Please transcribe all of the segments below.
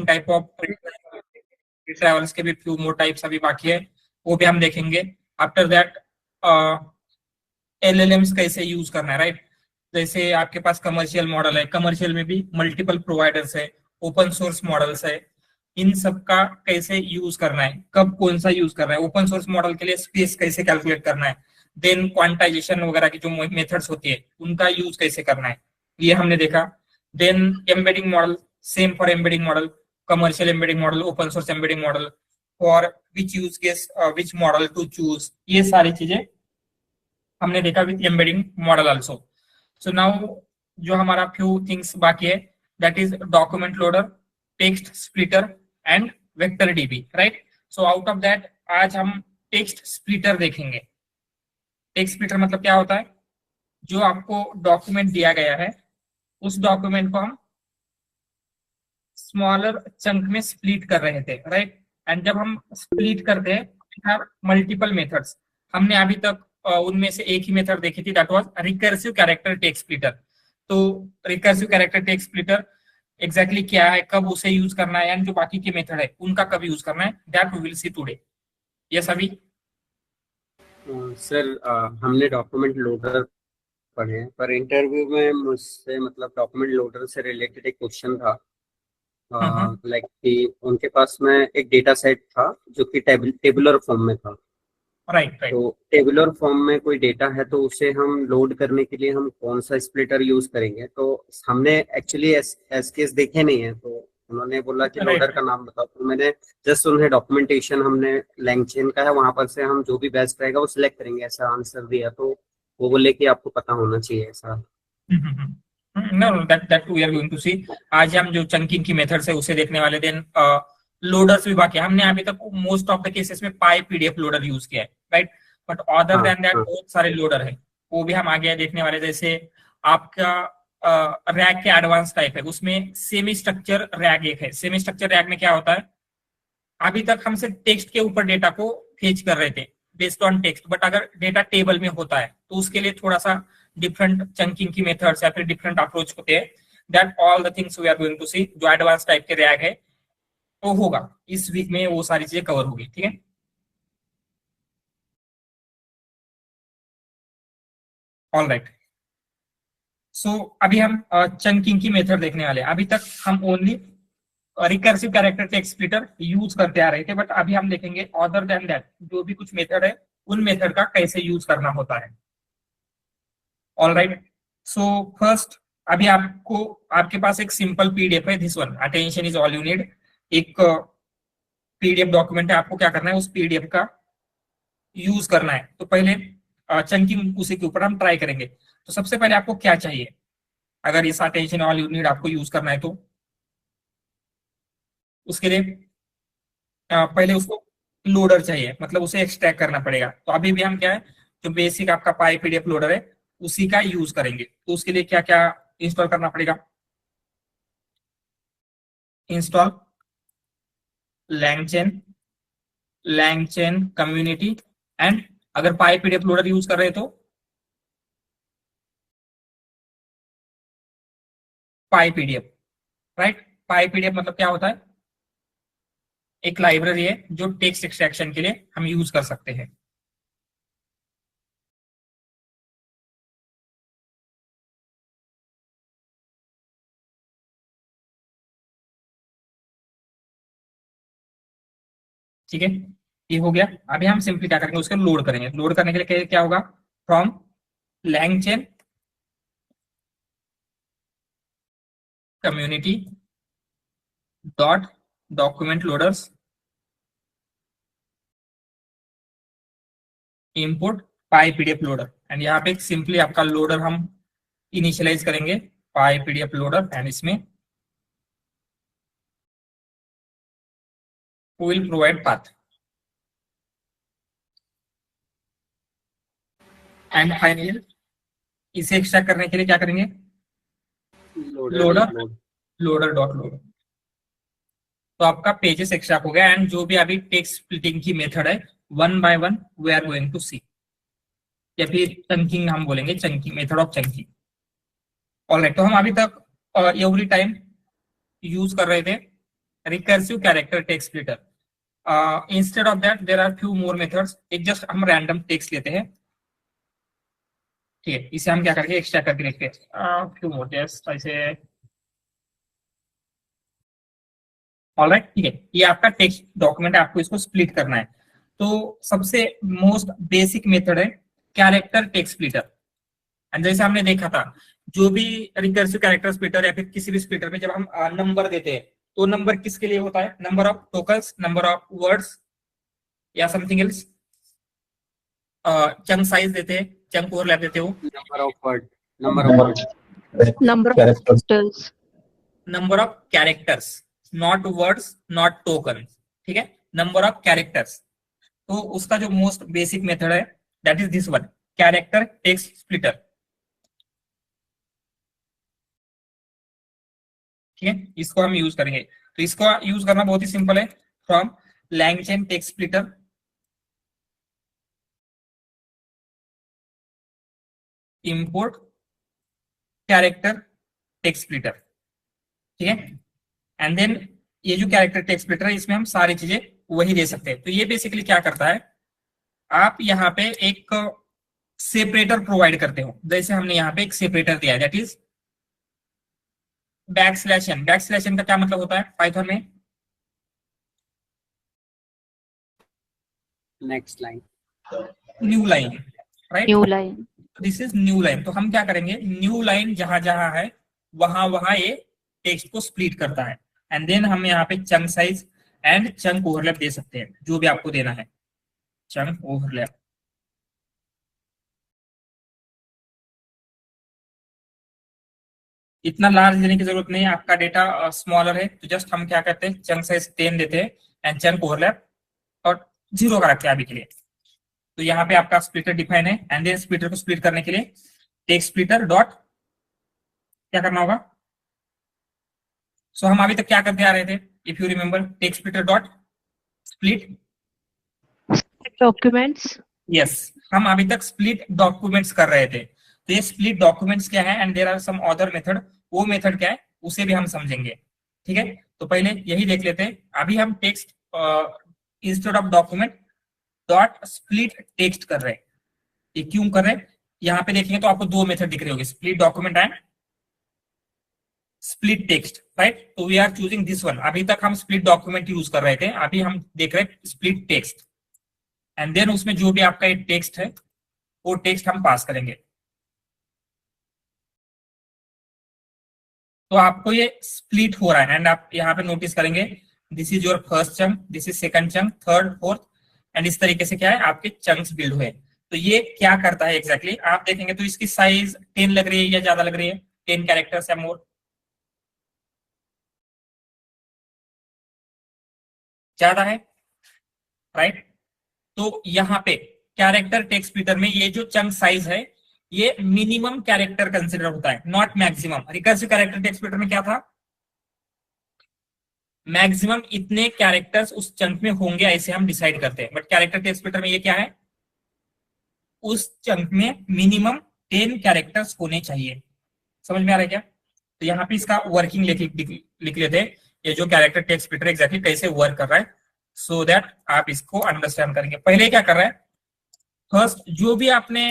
Type of travels के भी few more types अभी बाकी है, वो भी हम देखेंगे। आफ्टर दैट एलएलएम्स कैसे यूज करना है, राइट। जैसे आपके पास कमर्शियल मॉडल है, कमर्शियल में भी मल्टीपल प्रोवाइडर्स है, ओपन सोर्स मॉडल्स है, इन सब का कैसे यूज करना है, कब कौन सा यूज करना है, ओपन सोर्स मॉडल के लिए स्पेस कैसे कैलकुलेट करना है, देन क्वांटाइजेशन वगैरह की जो मेथड्स होती है उनका यूज कैसे करना है, ये हमने देखा। Then embedding model, same for embedding model, commercial embedding model, open source embedding model, for which use case which model to choose, ये सारी चीजें हमने देखा with embedding model also. So now जो हमारा फ्यू थिंग्स बाकी है, that is document loader, text splitter and vector DB, right. So out of that आज हम टेक्स्ट स्प्लिटर देखेंगे। टेक्स्ट स्प्लिटर मतलब क्या होता है, जो आपको डॉक्यूमेंट दिया गया है उस डॉक्यूमेंट को हम स्मॉलर चंक में स्प्लिट कर रहे थे, राइट। एंड जब हम स्प्लिट करते हैं मल्टीपल मेथड्स, हमने अभी तक उनमें से एक ही मेथड देखी थी, that was recursive character text splitter. तो recursive character text splitter exactly क्या है, कब उसे यूज करना है, एंड जो बाकी के मेथड है उनका कब यूज करना है, that we will see today. Yes अभी सर हमने डॉक्यूमेंट लोडर पढ़े हैं, पर इंटरव्यू में मुझसे मतलब डॉक्यूमेंट लोडर से रिलेटेड एक क्वेश्चन था, लाइक कि उनके पास में एक डेटा सेट था जो कि टेबुलर फॉर्म में था। Right right. तो टेबुलर फॉर्म में कोई डेटा है तो उसे हम लोड करने के लिए हम कौन सा स्प्लिटर यूज करेंगे। तो हमने एक्चुअली एसकेएस देखे नहीं है, तो उन्होंने बोला कि लोडर राइट का नाम बताओ, तो मैंने जस्ट उन्हें डॉक्यूमेंटेशन हमने लैंगचेन का है वहां पर से हम जो भी बेस्ट रहेगा वो सिलेक्ट करेंगे, ऐसा आंसर दिया। तो वो बोले कि आपको पता होना चाहिए ऐसा। Know that we are going to see. आज हम जो चंकिंग की मेथड्स है उसे देखने वाले। देन लोडर्स भी बाकी है। हमने अभी तक मोस्ट ऑफ द केसेस में पाई पीडीएफ लोडर यूज किया है, राइट। बट अदर हाँ देन दैट हाँ। बहुत सारे लोडर है, वो भी हम आगे देखने वाले। जैसे आपका रैग के एडवांस टाइप है, उसमें सेमी स्ट्रक्चर रैग एक है। सेमी स्ट्रक्चर रैग में क्या होता है, अभी तक हम सिर्फ टेक्स्ट के ऊपर डेटा को फेच कर रहे थे बेस्ड ऑन टेक्स्ट, बट अगर डेटा टेबल में होता है तो उसके लिए थोड़ा सा डिफरेंट चंकिंग की मेथड्स या फिर डिफरेंट अप्रोच होते हैं। That all the things we are going to see. जो एडवांस टाइप के रैग है तो होगा इस वीक में, वो सारी चीजें कवर होगी, ठीक है। All right. सो अभी हम चंकिंग की मेथड देखने वाले हैं। अभी तक हम only recursive character text splitter use करते आ रहे थे, बट अभी हम देखेंगे अदर देन दैट जो भी कुछ मेथड है उन मेथड का कैसे यूज करना होता है। All right. सो फर्स्ट अभी आपको, आपके पास एक सिंपल पीडीएफ है, this one, attention is all you need. एक पीडीएफ डॉक्यूमेंट है, आपको क्या करना है, उस पीडीएफ का यूज करना है। तो पहले चंकिंग उसी के ऊपर हम ट्राई करेंगे। तो सबसे पहले आपको क्या चाहिए, अगर इस अटेंशन ऑल यू नीड आपको यूज करना है तो उसके लिए पहले उसको लोडर चाहिए, मतलब उसे एक्सट्रैक्ट करना पड़ेगा। तो अभी भी हम क्या है, जो बेसिक आपका पाई पीडीएफ लोडर है उसी का यूज करेंगे। तो उसके लिए क्या क्या इंस्टॉल करना पड़ेगा, install LangChain, LangChain community, and अगर पाई पीडीएफ लोडर यूज कर रहे हैं तो पाई पीडीएफ, राइट। पाई पीडीएफ मतलब क्या होता है, एक लाइब्रेरी है जो टेक्स्ट एक्सट्रैक्शन के लिए हम यूज कर सकते हैं। ठीक है, ये हो गया। अभी हम सिंपली क्या करेंगे, उसको लोड करेंगे। लोड करने के लिए क्या होगा, from LangChain community dot document loaders input pi PDF loader. And यहाँ पे सिंपली आपका लोडर हम इनिशियलाइज करेंगे, पाई पीडीएफ लोडर, एंड इसमें will provide path. And finally इसे एक्सट्रैक्ट करने के लिए क्या करेंगे, loader loader, dot load. Loader dot loader. तो आपका पेजेस एक्सट्रैक्ट हो गया। एंड जो भी अभी टेक्स्ट स्प्लिटिंग की मेथड है, one by one we are going to see, या फिर चंकिंग हम बोलेंगे, chunking, method of chunking. Alright. तो हम अभी तक एवरी टाइम यूज कर रहे थे recursive character text splitter. Instead of that there are few more methods. एक जस्ट हम रैंडम टेक्स्ट लेते हैं, ठीक है, इसे हम क्या करेंगे एक्सट्रैक्ट करके लिखते हैं फ्यू मोर जस्ट ऐसे। ऑलराइट, ठीक है, ये आपका टेक्स्ट डॉक्यूमेंट है, आपको इसको स्प्लिट करना है। तो सबसे मोस्ट बेसिक मेथड है कैरेक्टर टेक्स्ट स्प्लिटर। एंड जैसे हमने देखा था, जो भी रिकर्सिव कैरेक्टर स्प्लिटर या फिर किसी भी स्प्लिटर में जब हम नंबर देते हैं तो नंबर किसके लिए होता है, number of tokens, number of words या समथिंग एल्स। चंक साइज देते हैं, चंक ओवरलैप देते हो, number of word, number of word, number of characters. Number of characters, not words not token, ठीक है, नंबर ऑफ कैरेक्टर्स। तो उसका जो मोस्ट बेसिक मेथड है that is this one, character text splitter, ठीक है, इसको हम यूज करेंगे। तो इसको यूज करना बहुत ही सिंपल है, from language text splitter, import character text splitter, ठीक है। एंड देन ये जो कैरेक्टर टेक्स्ट स्प्लिटर है इसमें हम सारी चीजें वही दे सकते हैं। तो ये बेसिकली क्या करता है, आप यहाँ पे एक सेपरेटर प्रोवाइड करते हो, जैसे हमने यहाँ पे एक सेपरेटर दिया है that is backslash N. Backslash N का क्या मतलब होता है पाइथन में, next line, new line, right, New line. This is new line. तो हम क्या करेंगे, न्यू लाइन जहां जहां है वहां वहां ये टेक्स्ट को स्प्लिट करता है। एंड देन हम यहाँ पे chunk size and chunk overlap दे सकते हैं, जो भी आपको देना है, चंक ओवरलैप। इतना लार्ज देने की जरूरत नहीं है, आपका डेटा स्मॉलर है तो जस्ट हम क्या करते हैं, चंक साइज 10 देते हैं एंड चंक ओवरलैप और 0 का रखते हैं अभी के लिए। तो यहाँ पे आपका स्प्लिटर डिफाइन है। एंड देन स्प्लिटर को स्प्लिट करने के लिए टेक्स्ट स्प्लिटर डॉट क्या करना होगा। सो हम अभी तक क्या करते आ रहे थे, if you remember, text splitter dot split, Documents. Yes, हम अभी तक स्प्लिट डॉक्यूमेंट्स कर रहे थे। तो ये स्प्लिट डॉक्यूमेंट्स क्या है and there are some other method, वो मेथड क्या है उसे भी हम समझेंगे, ठीक है। तो पहले यही देख लेते हैं। अभी हम text instead of document dot split text कर रहे हैं। ये क्यों कर रहे हैं, यहाँ पे देखेंगे तो आपको दो मेथड दिख रहे होंगे, split document and split text, right. तो we are choosing this one. अभी तक हम स्प्लिट डॉक्यूमेंट यूज कर रहे थे, अभी हम देख रहे हैं स्प्लिट टेक्स्ट। एंड देन उसमें जो भी आपका एक टेक्स्ट है वो टेक्स्ट हम पास करेंगे। तो आपको ये स्प्लिट हो रहा है एंड आप यहाँ पे नोटिस करेंगे this is your first chunk, this is second chunk, third, fourth, and इस तरीके से क्या है आपके चंक्स बिल्ड हुए। तो ये क्या करता है एग्जैक्टली आप देखेंगे तो इसकी साइज 10 लग रही है या ज्यादा लग रही है, 10 कैरेक्टर्स या मोर, ज्यादा है, राइट। तो यहाँ पे कैरेक्टर टेक्स्ट स्प्लिटर में ये जो चंक साइज है ये मिनिमम कैरेक्टर कंसिडर होता है, not maximum. Recursive character text splitter में क्या था, मैक्सिमम इतने कैरेक्टर्स उस चंक में होंगे ऐसे हम डिसाइड करते हैं, बट कैरेक्टर टेक्स्ट स्प्लिटर में ये क्या है, उस चंक में मिनिमम 10 कैरेक्टर्स होने चाहिए। समझ में आ रहा है क्या। तो यहाँ पे इसका वर्किंग लिख लेते हैं, ये जो कैरेक्टर टेक्स्ट स्प्लिटर एग्जैक्टली कैसे वर्क कर रहा है, सो दैट आप इसको अंडरस्टैंड करेंगे। पहले क्या कर रहा है, फर्स्ट जो भी आपने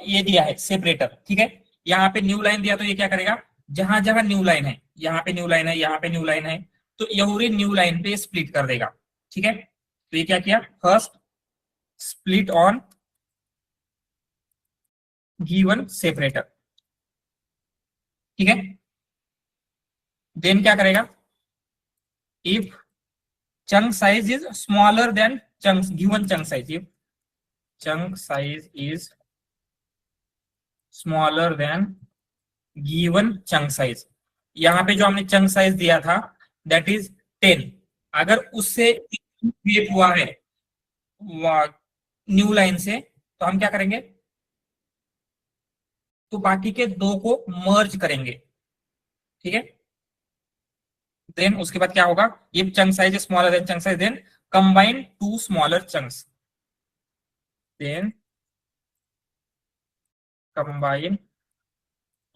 ये दिया है सेपरेटर, ठीक है, यहाँ पे न्यू लाइन दिया तो ये क्या करेगा, जहां जहां न्यू लाइन है, यहाँ पे न्यू लाइन है, यहाँ पे न्यू लाइन है, तो यही न्यू लाइन पे स्प्लिट कर देगा, ठीक है। तो ये क्या किया, first split on given separator, ठीक है। देन क्या करेगा, if chunk size is smaller than chunks given chunk size, if chunk size is smaller than given chunk size, यहाँ पे जो हमने chunk size दिया था that is 10, अगर उससे क्रिएट हुआ है न्यू लाइन से तो हम क्या करेंगे, तो बाकी के दो को मर्ज करेंगे, ठीक है। देन उसके बाद क्या होगा, ये chunk size smaller than chunk size, then combine two smaller chunks, then combine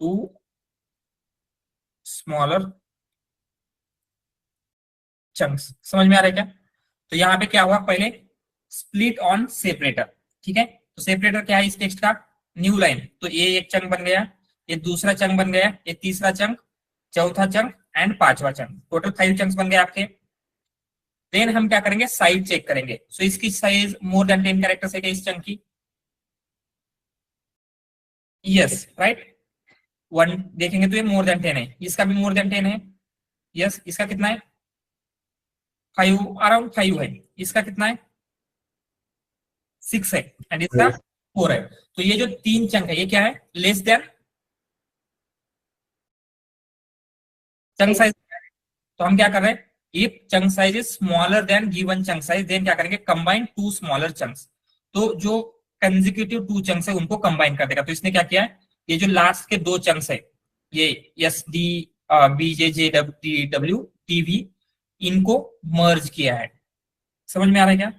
two smaller chunks. समझ में आ रहा है क्या? तो यहाँ पे क्या हुआ, पहले स्प्लिट ऑन सेपरेटर, ठीक है। तो सेपरेटर क्या है इस टेक्स्ट का, न्यू लाइन, तो ये एक चंक बन गया, ये दूसरा चंक बन गया, ये तीसरा चंक, चौथा चंक एंड पांचवा चंक, टोटल 5 चंक्स बन गए आपके। देन हम क्या करेंगे, साइज चेक करेंगे। सो इसकी साइज मोर देन 10 कैरेक्टर्स है क्या इस चंक की? यस राइट, वन देखेंगे तो ये मोर देन 10 है, इसका भी मोर देन 10 है। यस, इसका कितना है, 5, अराउंड 5 है। इसका कितना है, 6 है, एंड इसका 4 है। तो ये जो 3 चंक है ये क्या है, लेस देन चंक साइज। तो हम क्या कर रहे हैं, if chunk size is smaller than given chunk size, then क्या करेंगे, कंबाइन 2 स्मॉलर चंक्स। तो जो कंसेक्यूटिव 2 चंक्स है उनको कंबाइन कर देगा। तो इसने क्या किया है, ये जो लास्ट के 2 चंक्स है, ये S D B J J W T V, इनको मर्ज किया है। समझ में आ रहा है क्या?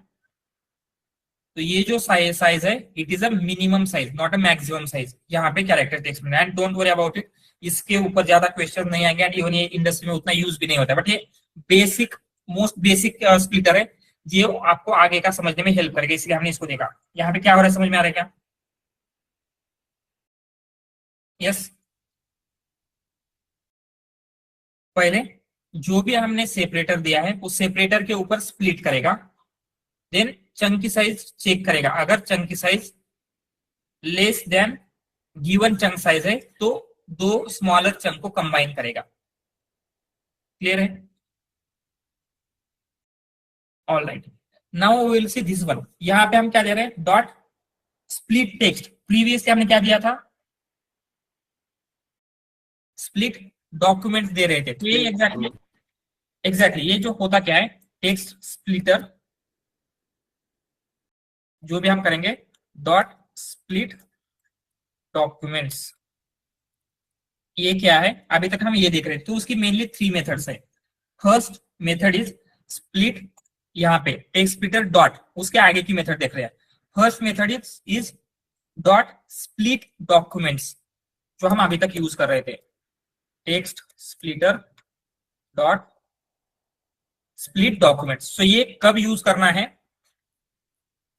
तो ये जो साइज है, it is a minimum size not a maximum size. यहाँ पे कैरेक्टर टेक्स्ट में, and don't worry about it, इसके ऊपर ज्यादा क्वेश्चन नहीं आएंगे, एंड इवन ये इंडस्ट्री में उतना यूज भी नहीं होता है। बट ये बेसिक, मोस्ट बेसिक स्प्लिटर है, ये आपको आगे का समझने में हेल्प करेगा, इसलिए हमने इसको देखा। यहाँ पे क्या हो रहा है, समझ में आ रहा है क्या? यस, पहले जो भी हमने सेपरेटर दिया है उस सेपरेटर के ऊपर स्प्लिट करेगा, देन चंक की साइज चेक करेगा। अगर चंक की size less than given chunk size है तो 2 स्मॉलर चंक को कंबाइन करेगा। क्लियर है? All right, now we will see this one. यहां पे हम क्या दे रहे हैं, डॉट स्प्लिट टेक्स्ट। प्रीवियसली हमने क्या दिया था, स्प्लिट डॉक्यूमेंट दे रहे थे। तो ये एग्जैक्टली ये जो होता क्या है, टेक्स्ट स्प्लिटर जो भी हम करेंगे, डॉट स्प्लिट डॉक्यूमेंट्स, ये क्या है, अभी तक हम ये देख रहे थे। तो उसकी मेनली 3 मेथड्स है। फर्स्ट मेथड इज स्प्लिट, यहाँ पे टेक्स्ट स्प्लिटर डॉट, उसके आगे की मेथड देख रहे हैं। First method is dot split documents, जो हम अभी तक यूज कर रहे थे, text splitter dot split documents. तो ये कब यूज करना है,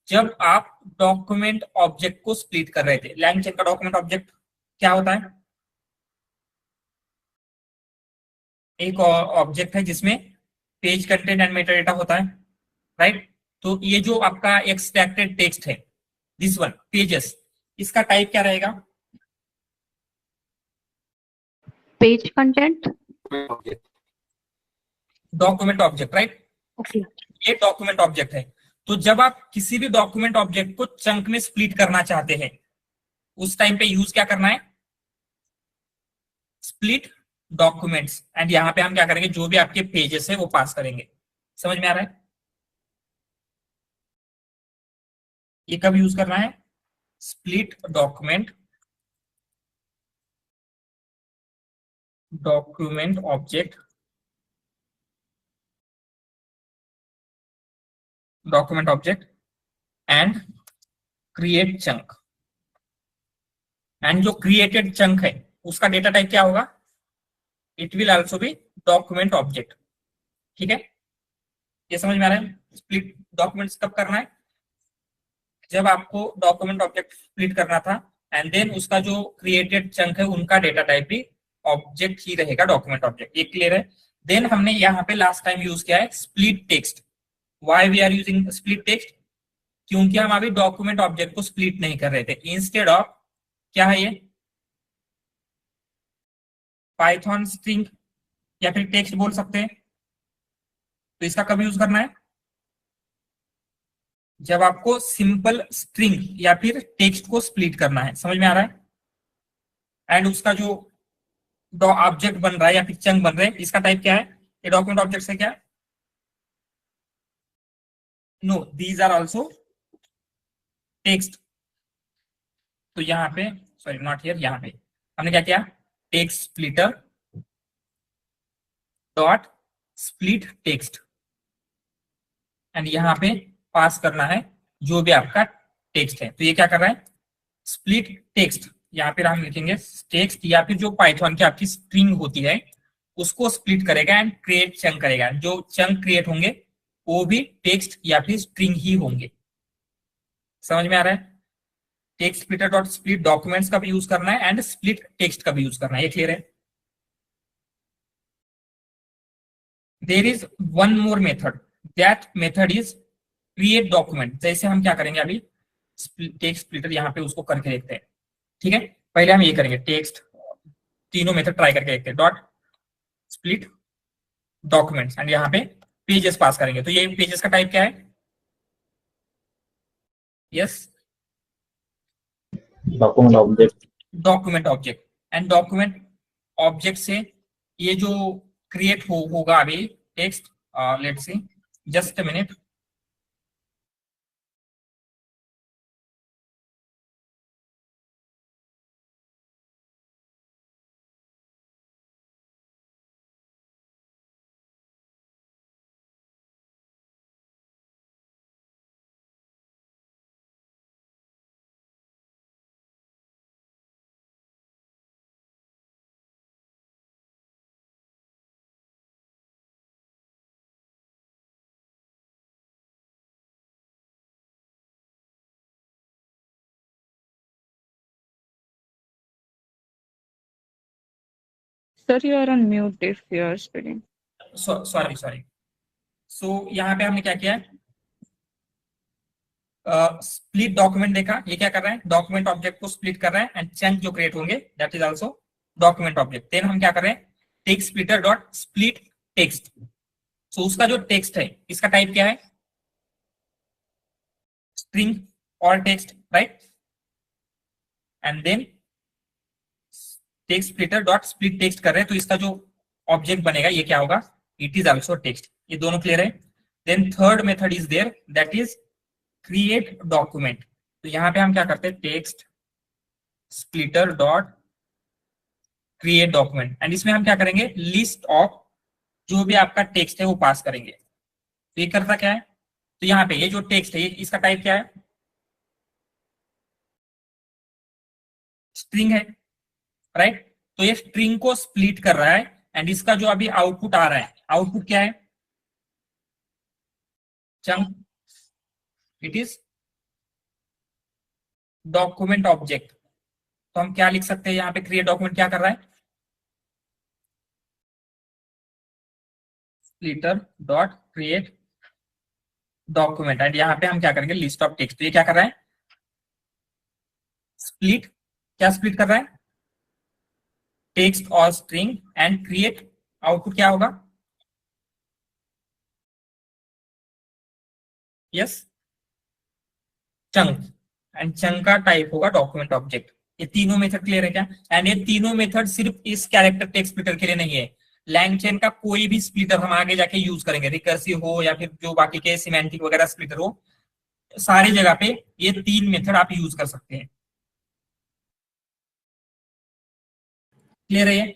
जब आप डॉक्यूमेंट ऑब्जेक्ट को स्प्लिट कर रहे थे। लैंगचेन का डॉक्यूमेंट ऑब्जेक्ट क्या होता है, एक ऑब्जेक्ट है जिसमें page content and Meta data होता है, राइट। तो ये जो आपका एक्सट्रैक्टेड टेक्स्ट है, दिस वन पेजेस, इसका टाइप क्या रहेगा, page content, document object, right. Okay, ये डॉक्यूमेंट ऑब्जेक्ट है। तो जब आप किसी भी डॉक्यूमेंट ऑब्जेक्ट को चंक में स्प्लिट करना चाहते हैं, उस टाइम पे यूज क्या करना है, स्प्लिट डॉक्यूमेंट्स। एंड यहां पे हम क्या करेंगे, जो भी आपके पेजेस है वो पास करेंगे। समझ में आ रहा है? ये कब यूज करना है, split document object, document object and create chunk. And जो क्रिएटेड चंक है उसका डेटा टाइप क्या होगा, it will also be document object. ठीक है, ये समझ में आ रहा है? स्प्लिट डॉक्यूमेंट्स कब करना है, जब आपको डॉक्यूमेंट ऑब्जेक्ट स्प्लिट करना था, एंड देन उसका जो क्रिएटेड चंक है उनका डेटा टाइप भी ऑब्जेक्ट ही रहेगा, डॉक्यूमेंट ऑब्जेक्ट। ये क्लियर है? देन हमने यहाँ पे लास्ट टाइम यूज किया है split text. Why we are using split text, क्योंकि हम अभी डॉक्यूमेंट ऑब्जेक्ट को स्प्लिट नहीं कर रहे थे। इंस्टेड ऑफ क्या है ये, पाइथन स्ट्रिंग या फिर टेक्स्ट बोल सकते हैं। तो इसका कब यूज करना है, जब आपको सिंपल स्ट्रिंग या फिर टेक्स्ट को स्प्लिट करना है। समझ में आ रहा है? एंड उसका जो ऑब्जेक्ट बन रहा है या फिर चंक बन रहा है, इसका टाइप क्या है, ये डॉक्यूमेंट ऑब्जेक्ट से क्या, no these are also text. तो यहाँ पे, सॉरी नॉट हियर, यहाँ पे हमने क्या किया, text splitter dot split text, and यहाँ पे पास करना है जो भी आपका टेक्स्ट है। तो ये क्या कर रहा है, स्प्लिट टेक्स्ट। यहाँ पे हम लिखेंगे टेक्स्ट, या फिर जो पाइथन की आपकी स्ट्रिंग होती है उसको स्प्लिट करेगा एंड क्रिएट चंक करेगा। जो चंक क्रिएट होंगे वो भी टेक्स्ट या फिर स्ट्रिंग ही होंगे। समझ में आ रहा है? Text splitter dot split documents का भी यूज करना है एंड स्प्लिट टेक्स्ट का भी यूज करना है। ये क्लियर है? There is one more method, that method is create document. जैसे हम क्या करेंगे अभी, टेक्स्ट स्प्लिटर यहाँ पे उसको करके देखते हैं। ठीक है, पहले हम ये करेंगे, टेक्स्ट तीनों मेथड ट्राई करके देखते हैं। डॉट स्प्लिट डॉक्यूमेंट्स एंड यहाँ पे पेजेस पास करेंगे। तो ये पेजेस का टाइप क्या है? Yes, document object. Document object. And document object से ये जो क्रिएट होगा अभी text, let's see, just a minute. Sir, you are on mute if you are speaking. Sorry sorry. So यहाँ पे हमने क्या किया है, स्प्लिट डॉक्यूमेंट देखा। ये क्या कर रहा है, डॉक्यूमेंट ऑब्जेक्ट को स्प्लिट कर रहा है एंड चंक जो क्रिएट होंगे that is also document object. Then हम क्या कर रहे हैं, text splitter dot split text. So उसका जो टेक्स्ट है इसका टाइप क्या है, स्ट्रिंग और text, right? And then text splitter dot split text कर रहे हैं तो इसका जो ऑब्जेक्ट बनेगा ये क्या होगा, इट इज आल्सो टेक्स्ट। ये दोनों क्लियर है? Then third method is there that is create document. तो यहां पे हम क्या करते हैं, text splitter dot create document and इसमें हम क्या करेंगे, लिस्ट ऑफ जो भी आपका टेक्स्ट है वो पास करेंगे। तो ये करता क्या है, तो यहाँ पे ये जो टेक्स्ट है इसका टाइप क्या है, स्ट्रिंग है, राइट? तो ये स्ट्रिंग को स्प्लिट कर रहा है एंड इसका जो अभी आउटपुट आ रहा है, आउटपुट क्या है, chunk. It is document object. तो हम क्या लिख सकते हैं यहाँ पे, क्रिएट डॉक्यूमेंट क्या कर रहा है, splitter dot create document and यहाँ पे हम क्या करेंगे, लिस्ट ऑफ टेक्स्ट। तो ये क्या कर रहा है, स्प्लिट। क्या स्प्लिट कर रहा है, टेक्स्ट और स्ट्रिंग एंड क्रिएट। आउटपुट क्या होगा, यस, चंक। एंड चंक का टाइप होगा डॉक्यूमेंट ऑब्जेक्ट। ये तीनों मेथड क्लियर है क्या? एंड ये तीनों मेथड सिर्फ इस कैरेक्टर टेक्स्ट स्प्लिटर के लिए नहीं है, लैंगचेन का कोई भी स्प्लिटर हम आगे जाके यूज करेंगे, रिकर्सिव हो या फिर जो बाकी के सिमेंटिक वगैरह स्प्लिटर हो, सारी जगह पे ये तीन मेथड आप यूज कर सकते हैं। क्लियर है ये?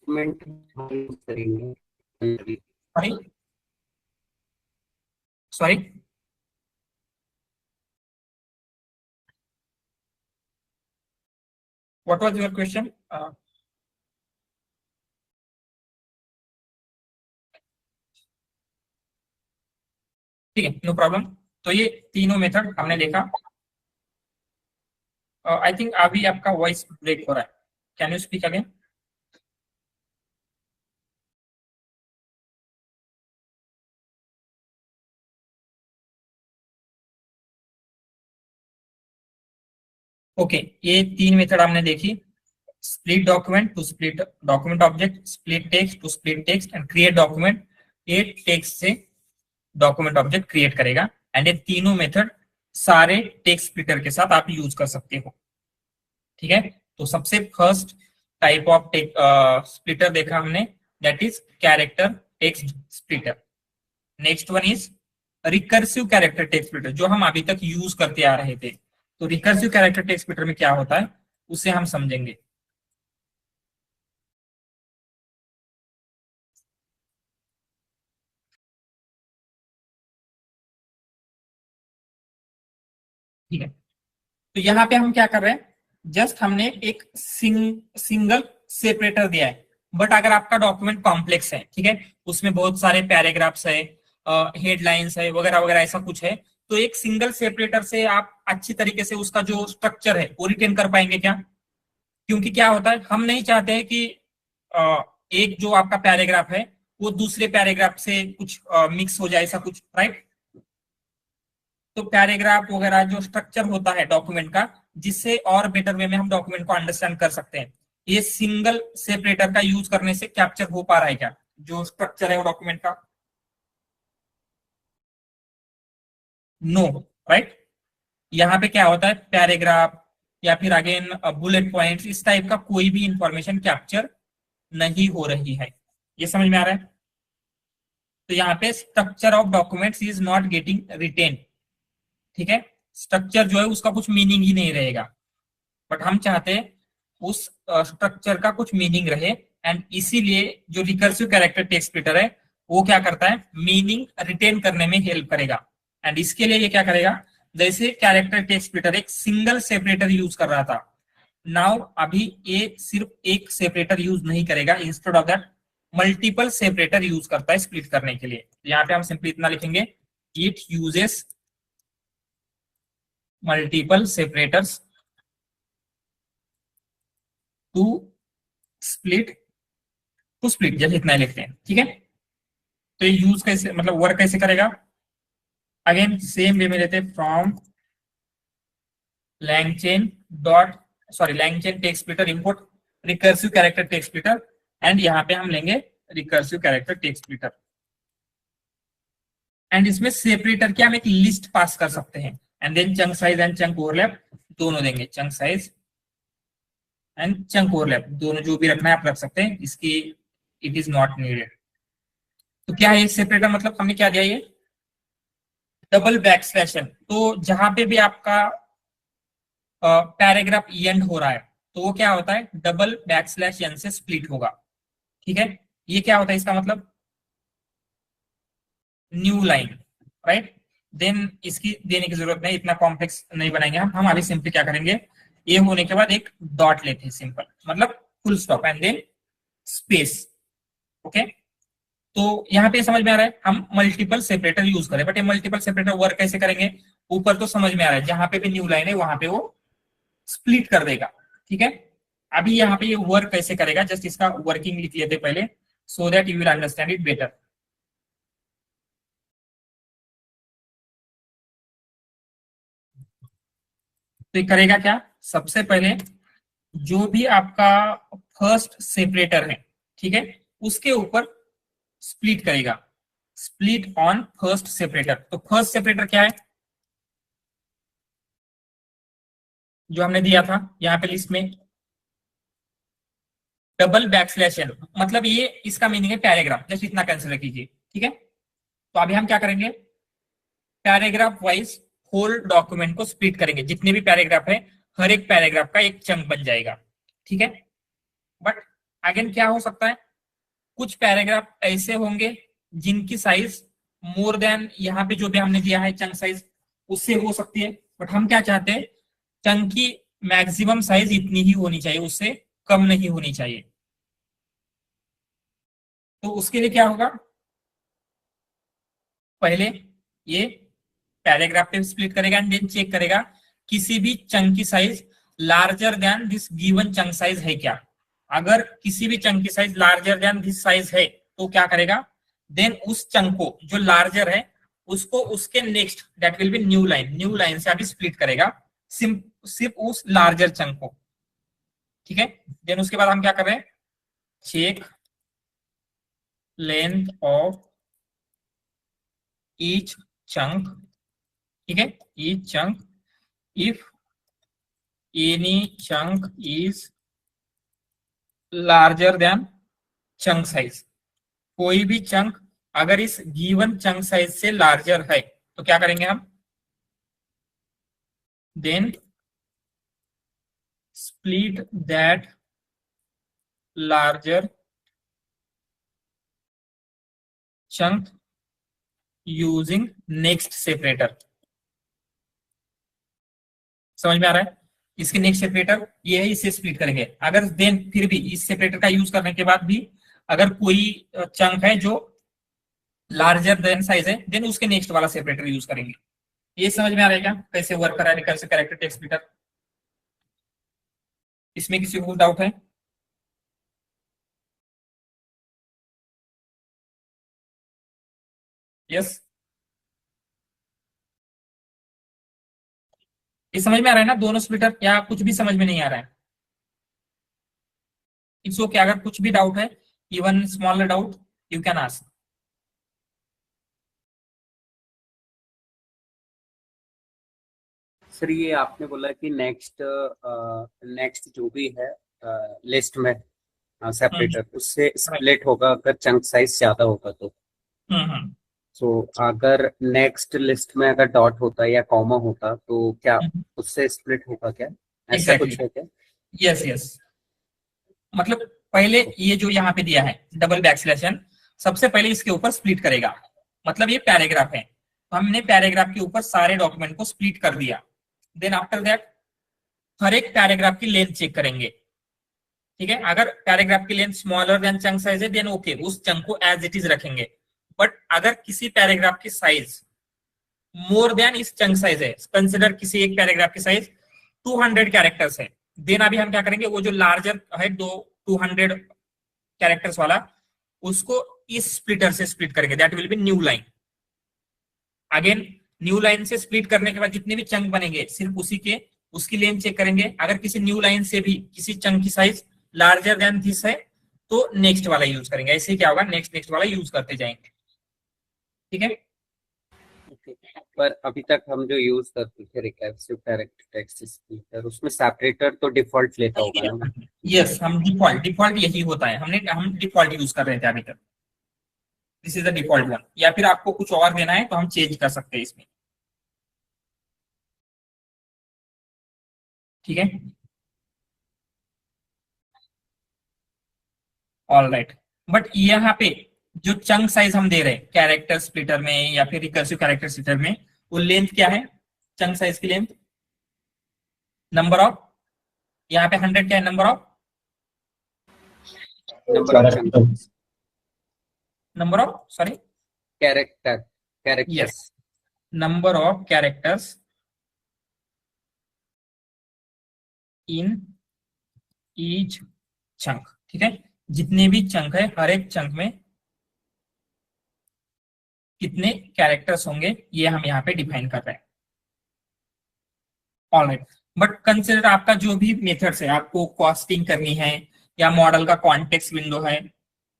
डॉक्यूमेंट करेंगे। Sorry sorry, what was your question? ठीक है, नो प्रॉब्लम। तो ये तीनों मेथड हमने देखा। आई थिंक अभी आपका वॉइस ब्रेक हो रहा है, can you speak again? Okay, ये तीन मेथड हमने देखी, split document to split document object, split text to split text and create document. ये टेक्स्ट से डॉक्यूमेंट ऑब्जेक्ट क्रिएट करेगा एंड ये तीनों मेथड सारे टेक्स्ट स्प्लिटर के साथ आप यूज कर सकते हो। ठीक है, तो सबसे फर्स्ट टाइप ऑफ स्प्लिटर देखा हमने, that is character text splitter. Next one is recursive character text splitter, जो हम अभी तक यूज करते आ रहे थे। तो रिकर्सिव कैरेक्टर टेक्स्ट स्प्लिटर में क्या होता है उसे हम समझेंगे। ठीक है, तो यहाँ पे हम क्या कर रहे हैं, जस्ट हमने एक सिंगल सेपरेटर दिया है, बट अगर आपका डॉक्यूमेंट कॉम्प्लेक्स है, ठीक है, उसमें बहुत सारे पैराग्राफ्स है, हेडलाइंस है, वगैरह वगैरह ऐसा कुछ है, तो एक सिंगल सेपरेटर से आप अच्छी तरीके से उसका जो स्ट्रक्चर है वो रिटेन कर पाएंगे क्या? क्योंकि क्या होता है, हम नहीं चाहते हैं कि एक जो आपका पैराग्राफ है वो दूसरे पैराग्राफ से कुछ मिक्स हो जाए, ऐसा कुछ, राइट? तो पैराग्राफ वगैरह जो स्ट्रक्चर होता है डॉक्यूमेंट का, जिससे और बेटर वे में हम डॉक्यूमेंट को अंडरस्टैंड कर सकते हैं, ये सिंगल सेपरेटर का यूज करने से कैप्चर हो पा रहा है क्या, जो स्ट्रक्चर है वो डॉक्यूमेंट का? No, right? यहाँ पे क्या होता है, पैराग्राफ या फिर अगेन बुलेट पॉइंट्स, इस टाइप का कोई भी इंफॉर्मेशन कैप्चर नहीं हो रही है। ये समझ में आ रहा है? तो यहाँ पे structure of documents is not getting retain, ठीक है, स्ट्रक्चर जो है उसका कुछ मीनिंग ही नहीं रहेगा, बट हम चाहते हैं उस स्ट्रक्चर का कुछ मीनिंग रहे, एंड इसीलिए जो रिकर्सिव कैरेक्टर टेक्स्ट स्प्लिटर है वो क्या करता है, मीनिंग रिटेन करने में हेल्प करेगा। एंड इसके लिए ये क्या करेगा, जैसे कैरेक्टर टेक्स्ट स्प्लिटर एक सिंगल सेपरेटर यूज कर रहा था, नाउ अभी ये सिर्फ एक सेपरेटर यूज नहीं करेगा, instead of that multiple separator use करता है स्प्लिट करने के लिए। यहाँ पे हम सिंपली इतना लिखेंगे, it uses multiple separators to split, जैसे इतना ही लिखते हैं, ठीक है। तो ये यूज कैसे, मतलब वर्क कैसे करेगा, अगेन सेम वे में लेते हैं, from LangChain text splitter import recursive character text splitter, and यहाँ पे हम लेंगे recursive character text splitter, and इसमें सेपरेटर की हम एक लिस्ट पास कर सकते हैं, and then chunk size and chunk overlap दोनों देंगे, chunk size and chunk overlap दोनों जो भी रखना है आप रख सकते हैं, इसकी इट इज नॉट नीडेड। तो क्या है सेपरेटर, मतलब हमने क्या दिया, ये डबल बैक स्लैश एन, तो जहां पे भी आपका पैराग्राफ एंड हो रहा है तो वो क्या होता है, डबल बैक स्लैश एन से स्प्लिट होगा, ठीक है। ये क्या होता है, इसका मतलब न्यू लाइन, राइट? देन इसकी देने की जरूरत नहीं, इतना कॉम्प्लेक्स नहीं बनाएंगे हम अभी सिंपली क्या करेंगे, ये होने के बाद एक डॉट लेते हैं, सिंपल, मतलब full stop and then space, okay. तो यहाँ पे समझ में आ रहा है हम मल्टीपल सेपरेटर यूज करें, बट ये मल्टीपल सेपरेटर वर्क कैसे करेंगे, ऊपर तो समझ में आ रहा है, जहां पे भी न्यू लाइन है वहां पे वो स्प्लिट कर देगा, ठीक है। अभी यहाँ पे ये वर्क कैसे करेगा, जस्ट इसका वर्किंग लिख लेते पहले, so that you will understand it better. तो ये करेगा क्या, सबसे पहले जो भी आपका फर्स्ट सेपरेटर है, ठीक है, उसके ऊपर स्प्लिट करेगा, स्प्लिट ऑन फर्स्ट सेपरेटर। तो फर्स्ट सेपरेटर क्या है, जो हमने दिया था यहाँ पे लिस्ट में, डबल बैकस्लैश एन, मतलब ये इसका मीनिंग है पैराग्राफ, जस्ट इतना कंसिडर कीजिए, ठीक है। तो अभी हम क्या करेंगे, पैराग्राफ वाइज होल डॉक्यूमेंट को स्प्लिट करेंगे, जितने भी पैराग्राफ है हर एक पैराग्राफ का एक चंक बन जाएगा, ठीक है। बट अगेन क्या हो सकता है, कुछ पैराग्राफ ऐसे होंगे जिनकी साइज मोर देन यहाँ पे जो भी हमने दिया है चंक साइज उससे हो सकती है, बट हम क्या चाहते हैं, चंक की मैक्सिमम साइज इतनी ही होनी चाहिए, उससे कम नहीं होनी चाहिए। तो उसके लिए क्या होगा, पहले ये पैराग्राफ पे स्प्लिट करेगा एंड देन चेक करेगा किसी भी चंक की size larger than this given chunk size है क्या। अगर किसी भी चंक की size larger than this size है तो क्या करेगा, देन उस चंक को जो लार्जर है उसको उसके next that will be new line से अभी स्प्लिट करेगा, सिर्फ उस लार्जर चंक को, ठीक है। देन उसके बाद हम क्या कर रहे हैं, check length of each chunk, ठीक है, each chunk if any chunk is larger than chunk size, कोई भी चंक अगर इस गिवन चंक साइज से लार्जर है तो क्या करेंगे हम, then split that larger chunk using next separator. समझ में आ रहा है? इसके नेक्स्ट सेपरेटर ये है, इससे स्प्लिट करेंगे। अगर देन फिर भी इस सेपरेटर का यूज करने के बाद भी अगर कोई चंक है जो लार्जर देन साइज है, देन उसके नेक्स्ट वाला सेपरेटर यूज करेंगे। ये समझ में आ रहा है क्या कैसे वर्क कर रहा है रिकर्सिव कैरेक्टर टेक्स्ट स्प्लिटर? इसमें किसी को डाउट है? यस, ये समझ में आ रहा है ना दोनों स्प्लिटर, या कुछ भी समझ में नहीं आ रहा है? इट्स ओके, अगर कुछ भी डाउट है, even smaller doubt, you can ask. Sir ये आपने बोला कि नेक्स्ट जो भी है लिस्ट में सेपरेटर उससे स्प्लिट होगा अगर चंक साइज ज्यादा होगा तो। हम्म तो अगर नेक्स्ट लिस्ट में अगर डॉट होता या कॉमा होता तो क्या हम्म, उससे स्प्लिट होगा क्या? ऐसा एग्जैक्टली, कुछ है क्या? Yes yes. मतलब पहले ये जो यहाँ पे दिया है डबल बैकस्लैशन, सबसे पहले इसके ऊपर स्प्लिट करेगा। मतलब ये पैराग्राफ है, तो हमने पैराग्राफ के ऊपर सारे डॉक्यूमेंट को स्प्लिट कर दिया। देन आफ्टर दैट हर एक पैराग्राफ की लेंथ चेक करेंगे। ठीक है, अगर पैराग्राफ की length smaller than chunk size है, देन ओके, उस चंक को एज इट इज रखेंगे। बट अगर किसी पैराग्राफ की साइज मोर देन इस चंक साइज है, कंसिडर किसी एक पैराग्राफ की साइज 200 कैरेक्टर्स है, देन अभी हम क्या करेंगे, वो जो लार्जर है 200 कैरेक्टर्स वाला, उसको इस स्प्लिटर से स्प्लिट करेंगे, that will be new line. Again new line से स्प्लिट करने के बाद जितने भी चंक बनेंगे सिर्फ उसकी लेंथ चेक करेंगे। अगर किसी न्यू लाइन से भी किसी चंक की साइज लार्जर देन दिस है तो नेक्स्ट वाला यूज करेंगे। ऐसे ही क्या होगा, नेक्स्ट वाला यूज करते जाएंगे। ठीक है, पर अभी तक हम जो यूज करते थे रिकर्सिव कैरेक्टर टेक्स्ट स्प्लिटर उसमें सेपरेटर तो डिफॉल्ट लेता होगा ना? यस, हम डिफॉल्ट यही होता है, हम डिफॉल्ट यूज कर रहे थे अभी तक। This is the default one, या फिर आपको कुछ और देना है तो हम चेंज कर सकते हैं इसमें। ठीक है, ऑल राइट। बट यहाँ पे जो चंक साइज हम दे रहे हैं कैरेक्टर स्प्लिटर में या फिर रिकर्सिव कैरेक्टर स्प्लिटर में, वो लेंथ क्या है, चंक साइज की लेंथ, नंबर ऑफ, यहाँ पे 100 क्या है, number of sorry character yes, number of characters in each chunk. ठीक है, जितने भी चंक है हर एक चंक में कितने कैरेक्टर्स होंगे ये हम यहाँ पे डिफाइन कर रहे हैं। ऑलराइट, बट कंसिडर आपका जो भी मेथड्स है, आपको कॉस्टिंग करनी है या मॉडल का कॉन्टेक्स्ट विंडो है,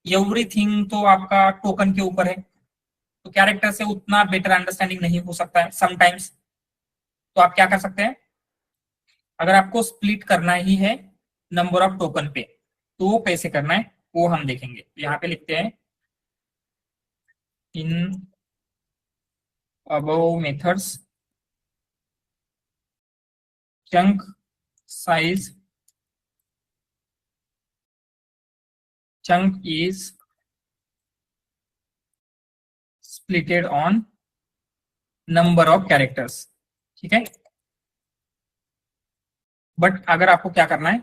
एवरीथिंग तो आपका टोकन के ऊपर है, तो कैरेक्टर से उतना बेटर अंडरस्टैंडिंग नहीं हो सकता है समटाइम्स। तो आप क्या कर सकते हैं, अगर आपको स्प्लिट करना ही है नंबर ऑफ टोकन पे, तो वो कैसे करना है वो हम देखेंगे। यहाँ पे लिखते हैं इन above methods chunk size chunk is splitted on number of characters। ठीक है, बट अगर आपको क्या करना है,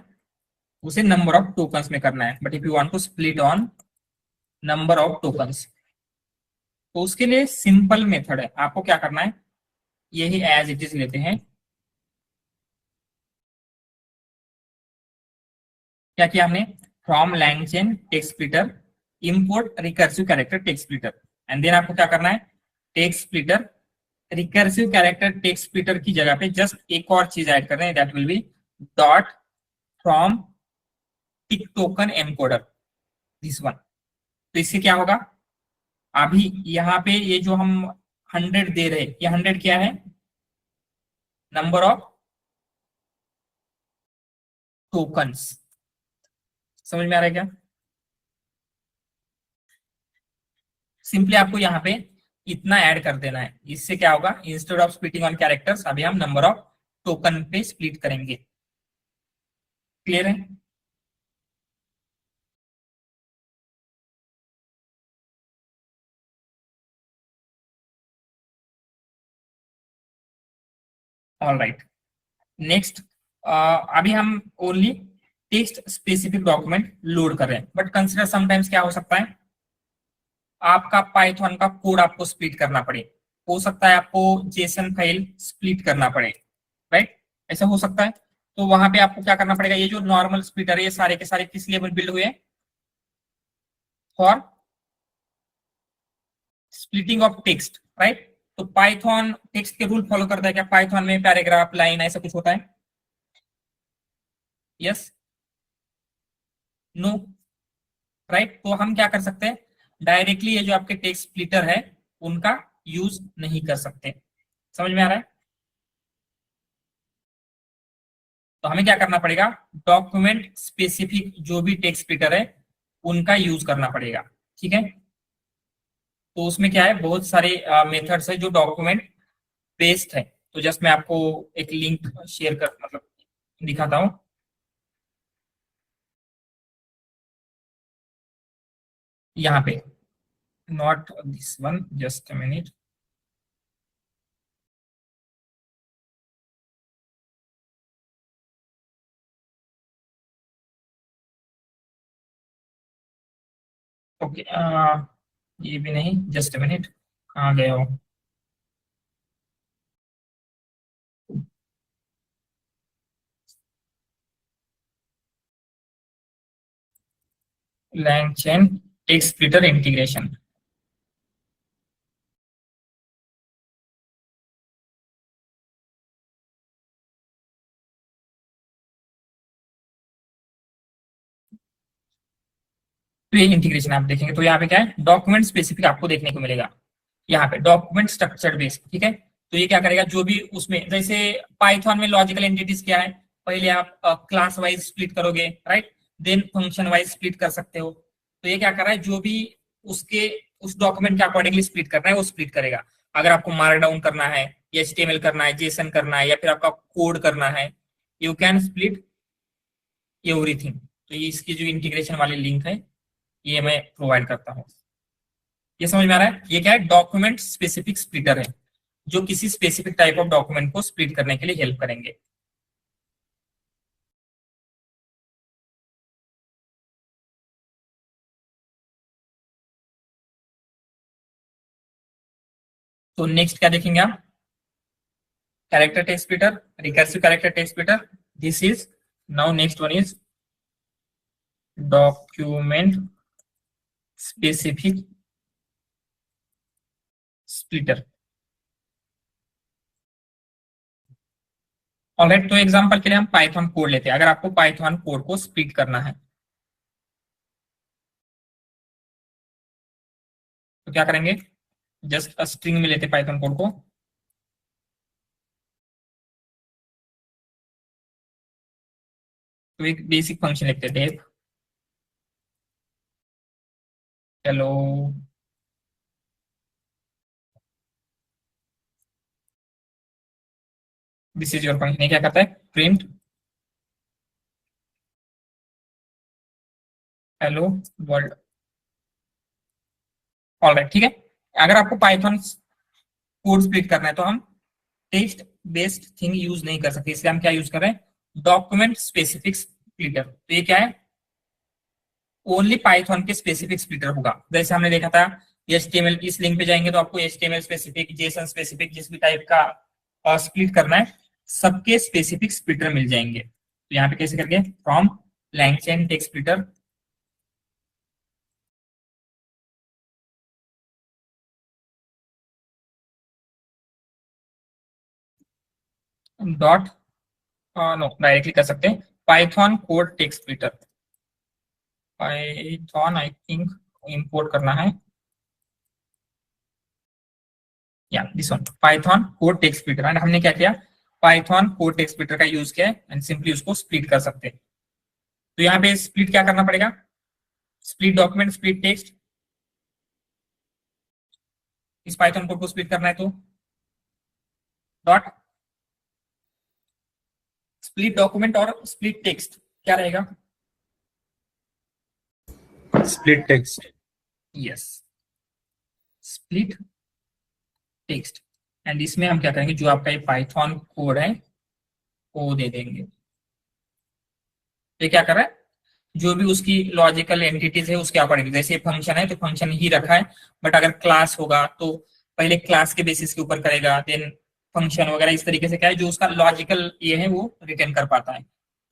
उसे नंबर ऑफ टोकन्स में करना है। But if you want to split on number of tokens, तो उसके लिए सिंपल मेथड है। आपको क्या करना है, यही एज इट इज लेते हैं। क्या किया हमने, from LangChain text splitter import recursive character text splitter, and then आपको क्या करना है, text splitter recursive character text splitter की जगह पे जस्ट एक और चीज ऐड कर रहे हैं, that will be dot from tiktoken encoder, this one. तो इससे क्या होगा, अभी यहाँ पे ये जो हम 100 दे रहे हैं, ये 100 क्या है, नंबर ऑफ टोकन्स। समझ में आ रहा है क्या? सिंपली आपको यहाँ पे इतना ऐड कर देना है। इससे क्या होगा, instead of splitting on characters अभी हम नंबर ऑफ टोकन पे स्प्लिट करेंगे। क्लियर है? ऑल राइट, नेक्स्ट अभी हम only text specific document load कर रहे हैं, बट कंसिडर समटाइम्स क्या हो सकता है, आपका पाइथन का कोड आपको स्प्लिट करना पड़े, हो सकता है आपको जेसन फाइल स्प्लिट करना पड़े, राइट, ऐसा हो सकता है। तो वहां पे आपको क्या करना पड़ेगा, ये जो नॉर्मल स्प्लिटर है ये सारे के सारे किस लिए बिल्ड हुए हैं, for splitting of text, right. तो पाइथन टेक्स्ट के रूल फॉलो करता है क्या, पाइथन में पैराग्राफ लाइन ऐसा कुछ होता है, यस नो, राइट। तो हम क्या कर सकते हैं, डायरेक्टली ये जो आपके टेक्स्ट स्प्लिटर है उनका यूज नहीं कर सकते, समझ में आ रहा है। तो हमें क्या करना पड़ेगा, डॉक्यूमेंट स्पेसिफिक जो भी टेक्स्ट स्प्लिटर है उनका यूज करना पड़ेगा, ठीक है। तो उसमें क्या है, बहुत सारे मेथड्स है जो डॉक्यूमेंट बेस्ड है। तो जस्ट मैं आपको एक लिंक शेयर कर मतलब दिखाता हूं। यहाँ पे not this one, just a minute, okay, ये भी नहीं, जस्ट अ मिनट, कहाँ गए हो, LangChain टेक्स्ट स्प्लिटर इंटीग्रेशन। तो ये इंटीग्रेशन आप देखेंगे तो यहाँ पे क्या है, डॉक्यूमेंट स्पेसिफिक आपको देखने को मिलेगा, यहाँ पे डॉक्यूमेंट स्ट्रक्चर बेस, ठीक है। तो ये क्या करेगा, जो भी उसमें जैसे पाइथन में लॉजिकल एंटिटीज क्या है, पहले आप क्लास वाइज स्प्लिट करोगे, right, then function wise split कर सकते हो। तो ये क्या कर रहा है, जो भी उसके उस डॉक्यूमेंट के अकॉर्डिंगली स्प्लिट करना है वो स्प्लिट करेगा। अगर आपको मार्कडाउन करना है, एचटीएमएल करना है, जेसन करना है, या फिर आपका कोड करना है, यू कैन स्प्लिट एवरीथिंग। तो ये इसकी जो इंटीग्रेशन वाली लिंक है ये मैं प्रोवाइड करता हूँ। ये समझ में आ रहा है, ये क्या है, डॉक्यूमेंट स्पेसिफिक स्प्लिटर है जो किसी स्पेसिफिक टाइप ऑफ डॉक्यूमेंट को स्प्लिट करने के लिए हेल्प करेंगे। तो नेक्स्ट क्या देखेंगे आप, character text splitter, recursive character text splitter, this is now next one is document specific splitter. Alright, तो एग्जांपल के लिए हम पाइथन कोड लेते हैं, अगर आपको पाइथन कोड को स्प्लिट करना है तो क्या करेंगे, जस्ट स्ट्रिंग में लेते पाइथन कोड को, तो एक बेसिक फंक्शन लिखते हैं def hello, this is your function. ये क्या करता है, प्रिंट हेलो वर्ल्ड, ऑलराइट, ठीक है। अगर आपको पाइथन कोड स्प्लिट करना है तो हम टेक्स्ट बेस्ड थिंग यूज नहीं कर सकते, इसलिए हम क्या यूज कर रहे हैं, डॉक्यूमेंट स्पेसिफिक स्प्लिटर। तो ये क्या है, ओनली पाइथन के स्पेसिफिक स्प्लिटर होगा। जैसे हमने देखा था एचटीएमएल, इस लिंक पे जाएंगे तो आपको एचटीएमएल स्पेसिफिक, जेसन स्पेसिफिक, जिस भी टाइप का स्प्लिट करना है सबके स्पेसिफिक स्प्लिटर मिल जाएंगे। तो यहाँ पे कैसे करके, from LangChain text splitter dot, no directly कर सकते हैं, Python code text splitter, Python I think import करना है, या this one Python code text splitter. And हमने क्या किया, पाइथन कोड टेक्स्ट स्प्लिटर का यूज किया है एंड सिंपली उसको स्प्लिट कर सकते हैं। तो यहाँ पे स्प्लिट क्या करना पड़ेगा, स्प्लिट डॉक्यूमेंट स्प्लिट टेक्स्ट, इस पाइथन कोड को स्प्लिट करना है तो डॉट स्प्लिट डॉक्यूमेंट और स्प्लिट टेक्स्ट क्या रहेगा, split text. Yes split text. And इसमें हम क्या करेंगे, जो आपका ये पाइथन कोड है वो दे देंगे, तो ये क्या कर रहा है, जो भी उसकी लॉजिकल एंटिटीज है उसके अकॉर्डिंग, जैसे फंक्शन है तो फंक्शन ही रखा है, बट अगर क्लास होगा तो पहले क्लास के बेसिस के ऊपर करेगा, देन फंक्शन वगैरह, इस तरीके से क्या है जो उसका लॉजिकल ये है वो रिटर्न कर पाता है।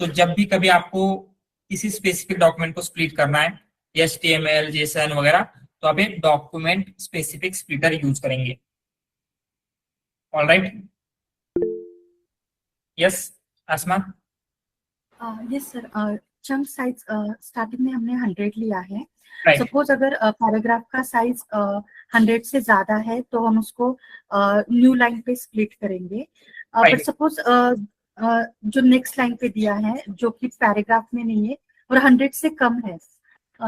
तो जब भी कभी आपको किसी स्पेसिफिक डॉक्यूमेंट को स्प्लिट करना है, HTML JSON वगैरह, तो आप एक डॉक्यूमेंट स्पेसिफिक स्प्लिटर यूज करेंगे। All right, yes Asma. Yes sir, chunk size starting में हमने 100 लिया है। राइट, सपोज अगर पैराग्राफ का साइज 100 से ज्यादा है तो हम उसको न्यू लाइन पे स्प्लिट करेंगे। But Right. सपोज जो नेक्स्ट लाइन पे दिया है जो कि पैराग्राफ में नहीं है और 100 से कम है,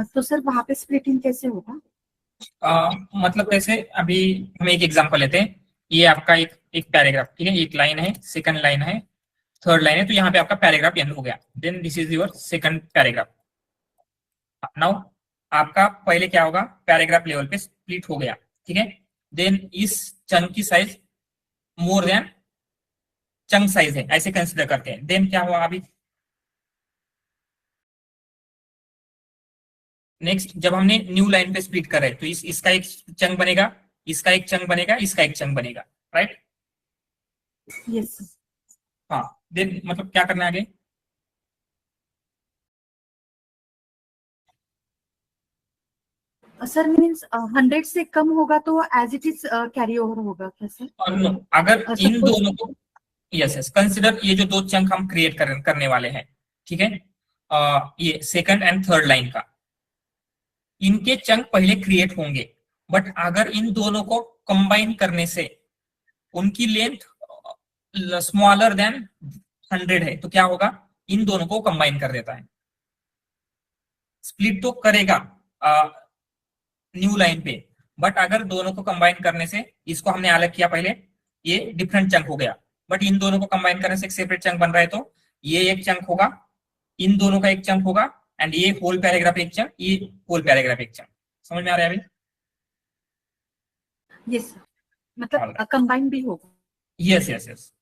तो सर वहां पे स्प्लिटिंग कैसे होगा? मतलब कैसे, अभी हम एक एग्जांपल लेते हैं। ये आपका एक एक पैराग्राफ, ठीक है, एक लाइन है, सेकंड लाइन है, थर्ड लाइन है, तो यहाँ पे आपका पैराग्राफ एंड हो गया। Then this is your second paragraph. Now आपका पहले क्या होगा, पैराग्राफ लेवल पे स्प्लिट हो गया, ठीक है। देन इस चंक की size more than chunk size है, ऐसे कंसिडर करते हैं। देन क्या हुआ, अभी नेक्स्ट जब हमने न्यू लाइन पे स्प्लिट कर रहे हैं तो इसका एक चंक बनेगा, इसका एक चंक बनेगा, इसका एक चंक बनेगा, राइट। यस हाँ, देन मतलब क्या करना है आगे, सर मीन्स 100 से कम होगा तो as it is carry over होगा क्या सर? और no, अगर इन suppose- दोनों को, यस यस, कंसिडर ये जो दो चंक हम क्रिएट करने वाले हैं, ठीक है, ये सेकंड एंड थर्ड लाइन का, इनके चंक पहले क्रिएट होंगे, बट अगर इन दोनों को कंबाइन करने से उनकी लेंथ स्मॉलर देन 100 है, तो क्या होगा, इन दोनों को कंबाइन कर देता है, स्प्लिट तो करेगा न्यू लाइन पे, बट अगर दोनों को कंबाइन करने से, इसको हमने अलग किया पहले, ये डिफरेंट चंक हो गया, बट इन दोनों को कंबाइन करने से एक सेपरेट चंक बन रहा है, तो ये एक चंक होगा, इन दोनों का एक चंक होगा, एंड ये होल पैराग्राफ एक चंक, ये होल पैराग्राफ एक चंक। समझ में आ रहा है अभी? यस सर, मतलब कंबाइन भी होगा। यस यस यस,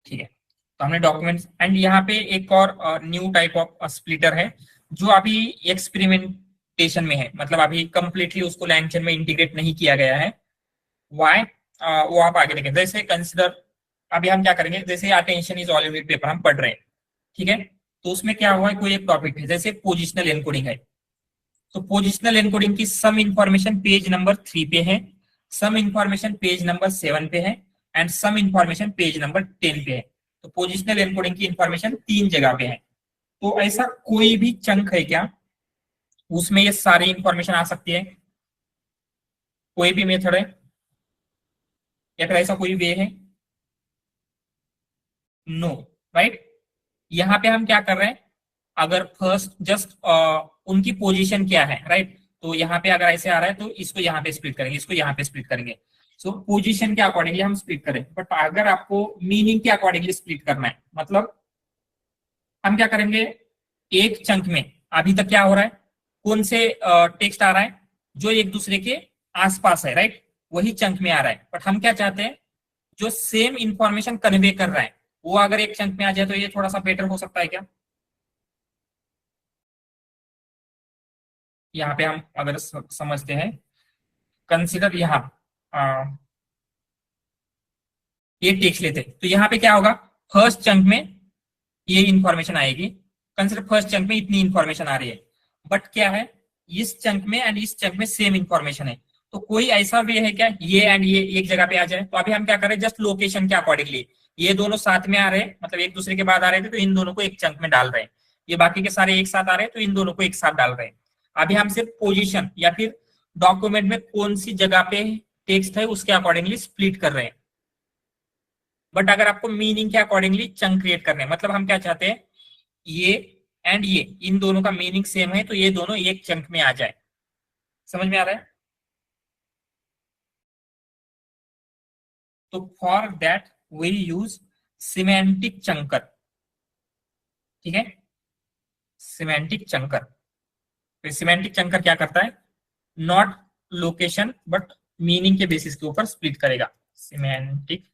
ठीक है। तो हमने डॉक्यूमेंट्स, एंड यहाँ पे एक और न्यू टाइप ऑफ स्प्लिटर है जो अभी एक्सपेरिमेंटेशन में है, मतलब अभी कंप्लीटली उसको लैंगचन में इंटीग्रेट नहीं किया गया है। व्हाई, वो आप आगे देखें। जैसे कंसिडर, अभी हम क्या करेंगे, जैसे attention is all in paper हम पढ़ रहे हैं, ठीक है, तो उसमें क्या हुआ है, कोई एक टॉपिक है, जैसे पोजिशनल एनकोडिंग है, तो पोजिशनल एनकोडिंग की सम इंफॉर्मेशन पेज नंबर 3 पे है, सम इंफॉर्मेशन पेज नंबर 7 पे है, and some information page number 10 पे है। तो पोजिशनल एनकोडिंग की इंफॉर्मेशन 3 जगह पे है। तो ऐसा कोई भी चंक है क्या उसमें ये सारी इंफॉर्मेशन आ सकती है, कोई भी मेथड है या फिर ऐसा कोई वे है? No, right. यहाँ पे हम क्या कर रहे हैं, अगर फर्स्ट जस्ट उनकी पोजीशन क्या है, राइट, तो यहाँ पे अगर ऐसे आ रहा है तो इसको यहाँ पे स्प्लिट करेंगे, इसको यहाँ पे स्प्लिट करेंगे। सो पोजीशन के अकॉर्डिंगली हम स्प्लिट करें, बट अगर आपको मीनिंग के अकॉर्डिंगली स्प्लिट करना है, मतलब हम क्या करेंगे, एक चंक में अभी तक क्या हो रहा है, कौन से टेक्स्ट आ रहा है जो एक दूसरे के आसपास है, राइट, वही चंक में आ रहा है, बट हम क्या चाहते हैं, जो सेम इंफॉर्मेशन कन्वे कर रहा है वो अगर एक चंक में आ जाए तो ये थोड़ा सा बेटर हो सकता है क्या? यहाँ पे हम अगर समझते हैं, कंसिडर यहाँ ये टेक्स्ट लेते तो यहाँ पे क्या होगा, फर्स्ट चंक में ये इंफॉर्मेशन आएगी, कंसिडर फर्स्ट चंक में इतनी इंफॉर्मेशन आ रही है, बट क्या है, इस चंक में एंड इस चंक में सेम इंफॉर्मेशन है, तो कोई ऐसा वे है क्या ये एंड ये एक जगह पे आ जाए? तो अभी हम क्या करें, जस्ट लोकेशन के अकॉर्डिंगली, ये दोनों साथ में आ रहे हैं, मतलब एक दूसरे के बाद आ रहे थे तो इन दोनों को एक चंक में डाल रहे हैं, ये बाकी के सारे एक साथ आ रहे हैं तो इन दोनों को एक साथ डाल रहे हैं। अभी हम सिर्फ पोजीशन या फिर डॉक्यूमेंट में कौन सी जगह पे टेक्स्ट है उसके अकॉर्डिंगली स्प्लिट कर रहे हैं, बट अगर आपको मीनिंग के अकॉर्डिंगली चंक क्रिएट करने हैं, मतलब हम क्या चाहते हैं, ये एंड ये इन दोनों का मीनिंग सेम है तो ये दोनों एक चंक में आ जाए। समझ में आ रहा है? तो for that we use semantic chunker, ठीक है, सिमेंटिक चंकर। तो सिमेंटिक चंकर क्या करता है, नॉट लोकेशन बट मीनिंग के बेसिस के ऊपर स्प्लिट करेगा, सिमेंटिक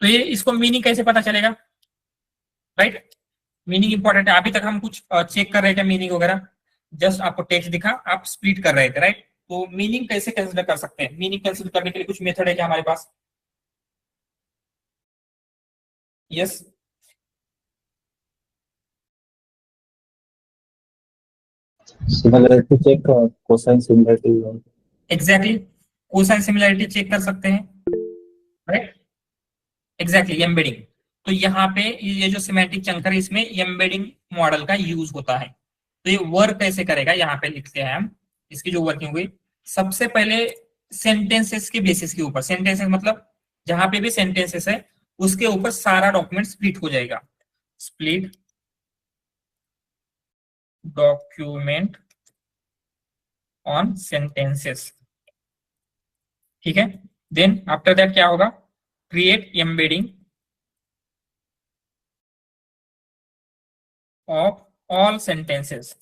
तो ये इसको मीनिंग कैसे पता चलेगा, राइट? मीनिंग इंपॉर्टेंट है। अभी तक हम कुछ चेक कर रहे थे मीनिंग वगैरह, जस्ट आपको टेक्स्ट दिखा, आप स्प्लिट कर रहे थे, राइट? तो मीनिंग कैसे कंसिडर कर सकते हैं? मीनिंग कंसिडर करने के लिए कुछ मेथड है क्या हमारे पास? Yes, Similarity check cosine similarity. Exactly, cosine similarity check कर सकते हैं, राइट? Exactly, embedding. तो यहाँ पे ये जो सिमेंटिक चंकर है, इसमें एम्बेडिंग मॉडल का यूज होता है। तो ये वर्क कैसे करेगा, यहाँ पे लिखते हैं हम इसकी जो वर्किंग हुई। सबसे पहले सेंटेंसेस के बेसिस के ऊपर, सेंटेंसेस मतलब जहां पे भी सेंटेंसेस है उसके ऊपर सारा डॉक्यूमेंट स्प्लिट हो जाएगा। स्प्लिट डॉक्यूमेंट ऑन सेंटेंसेस, ठीक है। देन आफ्टर दैट क्या होगा, create embedding of all sentences,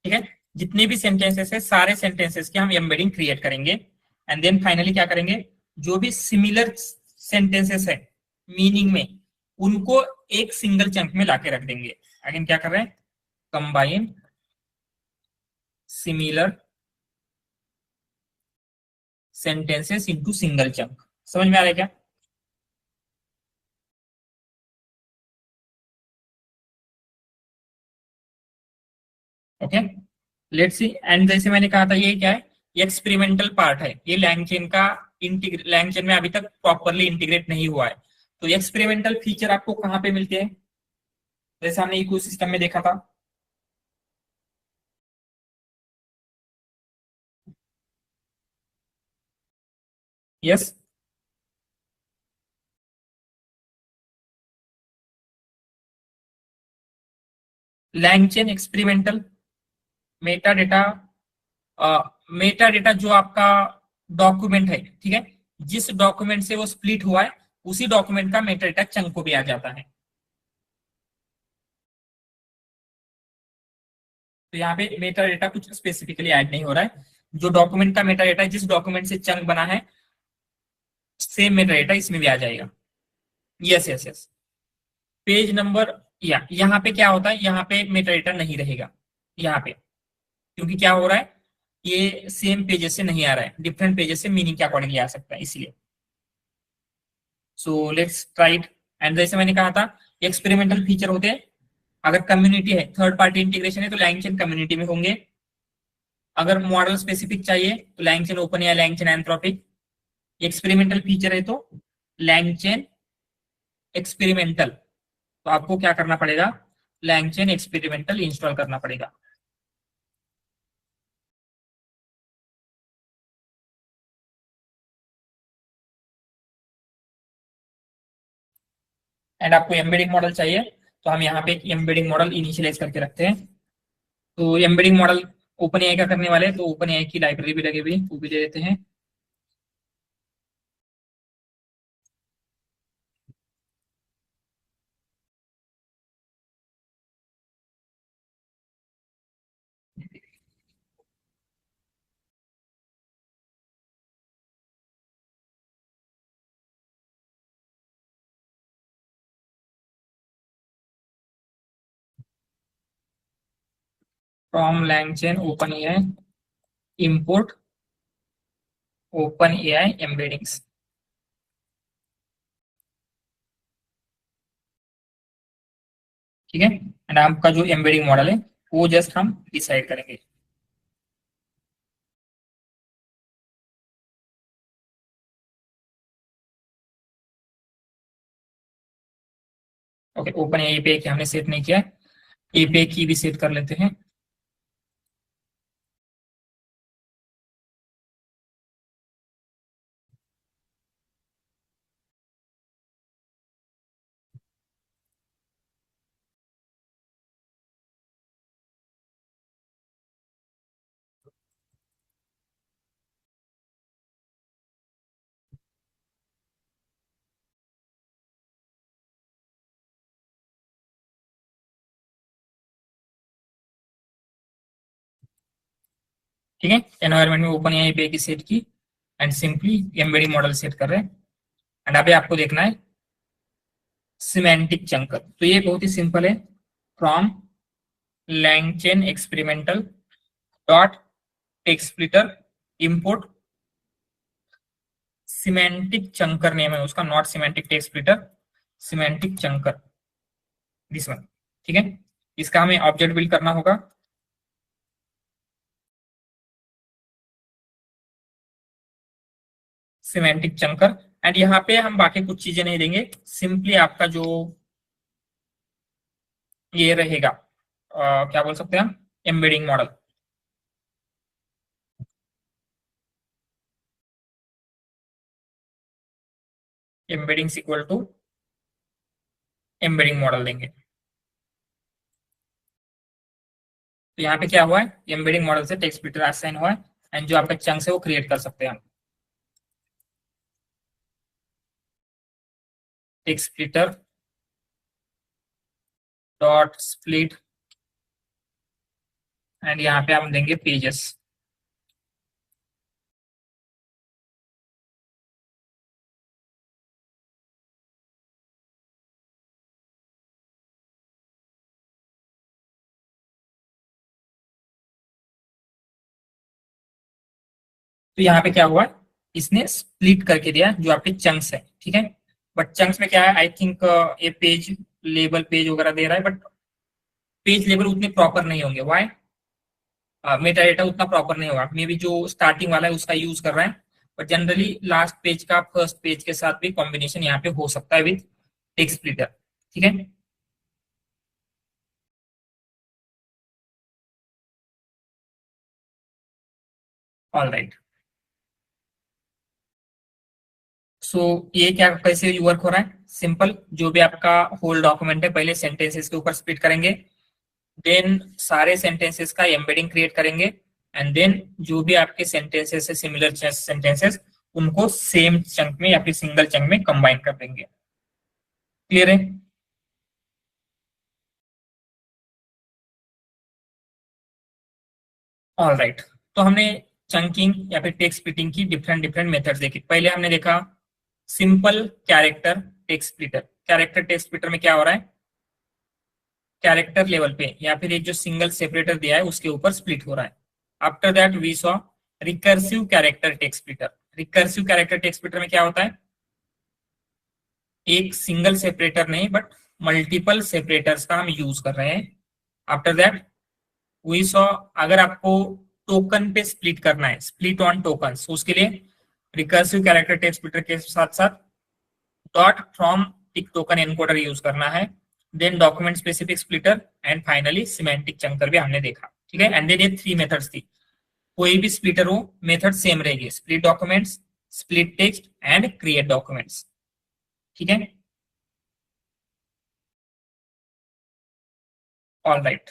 ठीक है। जितने भी सेंटेंसेस है सारे सेंटेंसेस की हम एम्बेडिंग क्रिएट करेंगे। एंड देन फाइनली क्या करेंगे, जो भी सिमिलर सेंटेंसेस है मीनिंग में, उनको एक सिंगल चंक में लाके रख देंगे। अगेन क्या कर रहे हैं, combine similar sentences into single chunk. समझ में आ रहा है क्या? Okay, let's see. एंड जैसे मैंने कहा था, ये क्या है, ये एक्सपेरिमेंटल पार्ट है, ये लैंगचेन का लैंगचेन में अभी तक प्रॉपरली इंटीग्रेट नहीं हुआ है। तो एक्सपेरिमेंटल फीचर आपको कहाँ पे मिलते हैं, जैसे हमने इकोसिस्टम में देखा था। Yes, LangChain experimental Meta data, Meta data जो आपका डॉक्यूमेंट है, ठीक है, जिस डॉक्यूमेंट से वो स्प्लिट हुआ है उसी डॉक्यूमेंट का मेटा डेटा चंक को भी आ जाता है। तो यहाँ पे मेटा डेटा कुछ स्पेसिफिकली ऐड नहीं हो रहा है, जो डॉक्यूमेंट का मेटा डेटा है, जिस डॉक्यूमेंट से चंक बना है, सेम मेटा डेटा इसमें भी आ जाएगा। Yes yes yes, page number, या यहाँ पे क्या होता है, यहाँ पे मेटा डेटा नहीं रहेगा यहाँ पे, क्योंकि क्या हो रहा है, ये सेम पेजेस से नहीं आ रहा है, डिफरेंट पेजेस से मीनिंग के अकॉर्डिंगली आ सकता है, इसलिए। So let's try it. And जैसे मैंने कहा था, एक्सपेरिमेंटल फीचर होते हैं, अगर कम्युनिटी है, थर्ड पार्टी इंटीग्रेशन है, तो लैंगचेन कम्युनिटी में होंगे। अगर मॉडल स्पेसिफिक चाहिए तो लैंगचेन ओपन या लैंगचेन एंथ्रोपिक। एक्सपेरिमेंटल फीचर है तो लैंगचेन एक्सपेरिमेंटल, तो आपको क्या करना पड़ेगा, लैंगचेन एक्सपेरिमेंटल इंस्टॉल करना पड़ेगा। एंड आपको एम्बेडिंग मॉडल चाहिए तो हम यहाँ पे एक एम्बेडिंग मॉडल इनिशियलाइज करके रखते हैं। तो एम्बेडिंग मॉडल ओपन एआई का करने वाले हैं, तो ओपन एआई की लाइब्रेरी भी लगी हुई, वो भी दे देते हैं। From LangChain open AI import open AI embeddings, ठीक है। एंड आपका जो एम्बेडिंग मॉडल है वो जस्ट हम डिसाइड करेंगे। ओके, ओपन एआई की हमने सेट नहीं किया, एपीआई की भी सेट कर लेते हैं। ठीक है, एनवायरमेंट में ओपन एआई की सेट की and simply embedding model set कर रहे हैं। एंड अभी आपको देखना है सिमेंटिक चंकर। तो ये बहुत ही सिंपल है, from LangChain experimental dot text splitter import semantic chunker name है उसका, not semantic text splitter, semantic chunker, this one. ठीक है, इसका हमें ऑब्जेक्ट बिल्ड करना होगा। सिमेंटिक चंकर, एंड यहाँ पे हम बाकी कुछ चीजें नहीं देंगे, सिंपली आपका जो ये रहेगा क्या बोल सकते हैं हम, embedding model. Embedding equal to embedding model देंगे। तो यहाँ पे क्या हुआ है, एम्बेडिंग मॉडल से टेक्स्ट स्प्लिटर असाइन हुआ है, एंड जो आपका चंक्स है वो क्रिएट कर सकते हैं हम। Text splitter dot split, and यहाँ पे हम देंगे पेजेस। तो यहाँ पे क्या हुआ, इसने स्प्लिट करके दिया जो आपके चंक्स है। ठीक है, बट चंक्स में क्या है, आई थिंक ये पेज लेबल पेज वगैरह दे रहा है, बट पेज लेबल उतने प्रॉपर नहीं होंगे। वाई, मेटा डेटा उतना प्रॉपर नहीं होगा, मे बी जो स्टार्टिंग वाला है उसका यूज कर रहा है, बट जनरली लास्ट पेज का फर्स्ट पेज के साथ भी कॉम्बिनेशन यहाँ पे हो सकता है विथ टेक्स्ट स्प्लिटर। ठीक है, ऑल राइट। सो ये क्या कैसे वर्क हो रहा है, सिंपल, जो भी आपका होल डॉक्यूमेंट है पहले सेंटेंसेस के ऊपर स्प्लिट करेंगे, देन सारे सेंटेंसेस का एम्बेडिंग क्रिएट करेंगे, एंड देन जो भी आपके सेंटेंसेस है सिमिलर सेंटेंसेस उनको सेम चंक में या फिर सिंगल चंक में कंबाइन कर देंगे। क्लियर है? ऑल राइट, तो हमने चंकिंग या फिर टेक्स्ट स्प्लिटिंग की डिफरेंट डिफरेंट मेथड्स देखी। पहले हमने देखा simple character text splitter. Character text splitter में क्या हो रहा है, कैरेक्टर लेवल पे या फिर एक जो सिंगल सेपरेटर दिया है उसके ऊपर स्प्लिट हो रहा है। After that we saw recursive character text splitter. Recursive character text splitter में क्या होता है, एक सिंगल सेपरेटर नहीं बट मल्टीपल सेपरेटर्स का हम यूज कर रहे हैं। आफ्टर दैट वी सॉ अगर आपको टोकन पे स्प्लिट करना है, स्प्लिट ऑन टोकन, उसके लिए रिकर्सिव कैरेक्टर टेक्स्ट स्प्लिटर के साथ साथ dot from tiktoken encoder use करना है, then document specific splitter, and finally semantic chunker भी हमने देखा। ठीक है, एंड देन ये 3 मेथड्स थी। कोई भी स्प्लिटर हो मेथड सेम रहेगी, split documents, split text and create documents. ठीक है, ऑल राइट।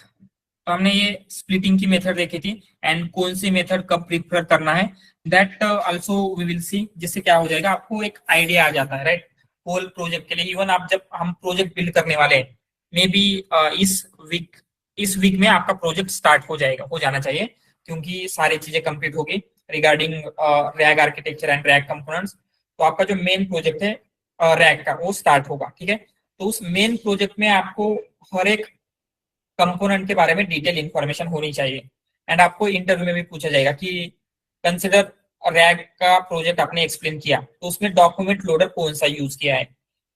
तो हमने ये स्प्लिटिंग की मेथड देखी थी, एंड कौन सी मेथड कब प्रिफर करना है that also we will see. जिससे क्या हो जाएगा, आपको एक आइडिया आ जाता है राइट, होल प्रोजेक्ट के लिए। इवन आप जब हम प्रोजेक्ट बिल्ड करने वाले हैं, मे बी इस वीक में आपका प्रोजेक्ट स्टार्ट हो जाएगा, हो जाना चाहिए, क्योंकि सारी चीजें कंप्लीट होगी regarding rag architecture and rag components. तो आपका जो मेन प्रोजेक्ट है रैग का वो स्टार्ट होगा। ठीक है, तो उस मेन प्रोजेक्ट में आपको हर एक कंपोनेंट के बारे में डिटेल इंफॉर्मेशन होनी चाहिए। एंड आपको इंटरव्यू में भी पूछा जाएगा कि कंसिडर रैग का प्रोजेक्ट आपने एक्सप्लेन किया, तो उसमें डॉक्यूमेंट लोडर कौन सा यूज किया है,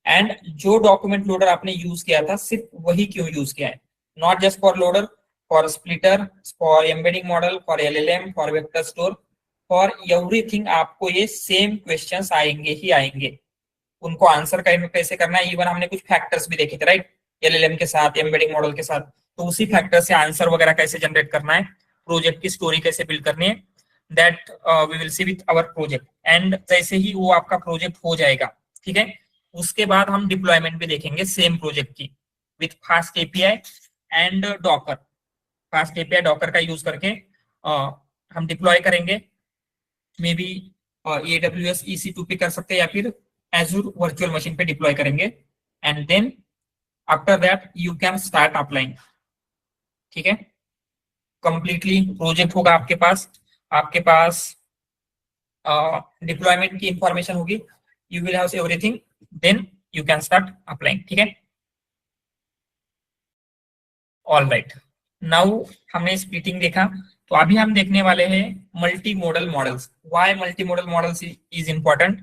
एंड जो डॉक्यूमेंट लोडर आपने यूज किया था सिर्फ वही क्यों यूज किया है, not just for loader, for splitter, for embedding model, for LLM, for vector store, for everything. आपको ये सेम क्वेश्चंस आएंगे ही आएंगे, उनको आंसर कैसे करना है। इवन हमने कुछ फैक्टर्स भी देखे थे राइट, एलएलएम के साथ, एम्बेडिंग मॉडल के साथ, तो उसी फैक्टर से आंसर वगैरह कैसे जनरेट करना है, प्रोजेक्ट की स्टोरी कैसे बिल्ड करनी है, that we will see with our project. And जैसे ही वो आपका प्रोजेक्ट हो जाएगा, ठीक है, उसके बाद हम डिप्लॉयमेंट भी देखेंगे सेम प्रोजेक्ट की with fast API and Docker. Fast API Docker का यूज करके हम डिप्लॉय करेंगे, मे बी AWS EC2 पे कर सकते हैं या फिर एजूर वर्चुअल मशीन पे डिप्लॉय करेंगे, and then after that you can start applying. ठीक है, कंप्लीटली प्रोजेक्ट होगा आपके पास डिप्लॉयमेंट की इंफॉर्मेशन होगी, you will have everything, then you can start applying. ठीक है, ऑल राइट. नाउ हमने स्प्लिटिंग देखा, तो अभी हम देखने वाले हैं multi model models. Why multi model models is important?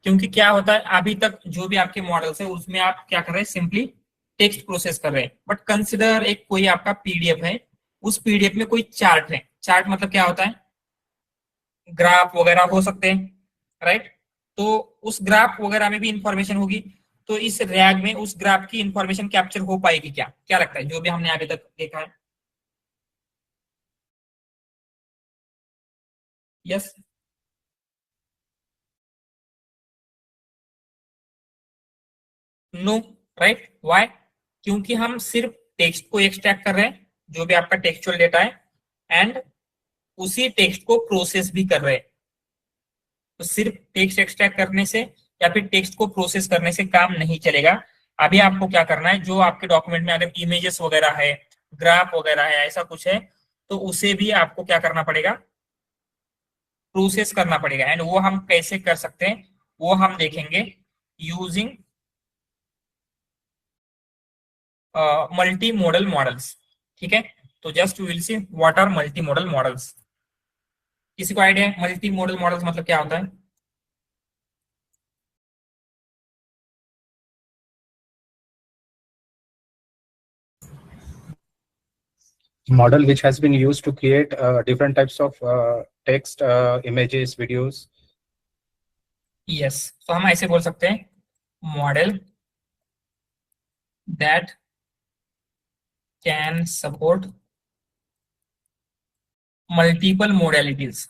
क्योंकि क्या होता है, अभी तक जो भी आपके मॉडल्स है उसमें आप क्या कर रहे हैं, सिंपली टेक्स्ट प्रोसेस कर रहे हैं. बट कंसिडर एक कोई आपका पीडीएफ है, उस पीडीएफ में कोई चार्ट है. चार्ट मतलब क्या होता है, ग्राफ वगैरह हो सकते हैं, राइट? तो उस ग्राफ वगैरह में भी इंफॉर्मेशन होगी, तो इस रैग में उस ग्राफ की इंफॉर्मेशन कैप्चर हो पाएगी क्या? क्या लगता है, जो भी हमने अभी तक देखा है? Yes, no, right? व्हाई? क्योंकि हम सिर्फ टेक्स्ट को एक्सट्रैक्ट कर रहे हैं, जो भी आपका टेक्सचुअल डेटा है, एंड उसी टेक्स्ट को प्रोसेस भी कर रहे हैं. तो सिर्फ टेक्स्ट एक्सट्रैक्ट करने से या फिर टेक्स्ट को प्रोसेस करने से काम नहीं चलेगा. अभी आपको क्या करना है, जो आपके डॉक्यूमेंट में अगर इमेजेस वगैरह है, ग्राफ वगैरह है, ऐसा कुछ है, तो उसे भी आपको क्या करना पड़ेगा, प्रोसेस करना पड़ेगा. एंड वो हम कैसे कर सकते हैं, वो हम देखेंगे यूजिंग मल्टी मॉडल मॉडल्स. ठीक है, तो just we will see what are multi model models. किसी को आइडिया है मल्टी मॉडल मॉडल्स मतलब क्या होता है? Model which has been used to create different types of text, images, videos. Yes, तो हम ऐसे बोल सकते हैं model that can support multiple modalities.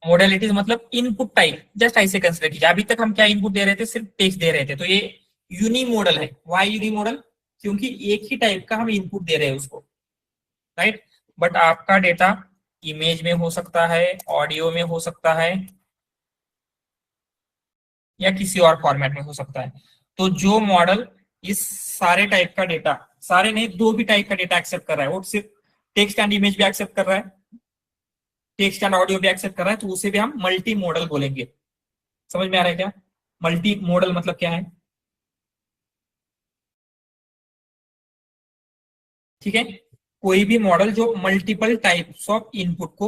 Modalities मतलब इनपुट टाइप. जस्ट ऐसे कंसिडर कीजिए, अभी तक हम क्या इनपुट दे रहे थे, सिर्फ टेक्स्ट दे रहे थे, तो ये यूनी मॉडल है. Why uni model? क्योंकि एक ही टाइप का हम इनपुट दे रहे हैं उसको, राइट? बट आपका डेटा इमेज में हो सकता है, ऑडियो में हो सकता है, या किसी और फॉर्मेट में हो सकता है. तो जो मॉडल इस सारे टाइप का डेटा, सारे नहीं, दो भी टाइप का डेटा एक्सेप्ट कर रहा है, वो सिर्फ टेक्स्ट एंड इमेज भी एक्सेप्ट कर रहा है, टेक्स्ट एंड ऑडियो भी एक्सेप्ट कर रहा है, तो उसे भी हम मल्टी मॉडल बोलेंगे. समझ में आ रहा है क्या? मल्टी मॉडल मतलब क्या है? ठीक है, कोई भी मॉडल जो मल्टीपल टाइप्स ऑफ इनपुट को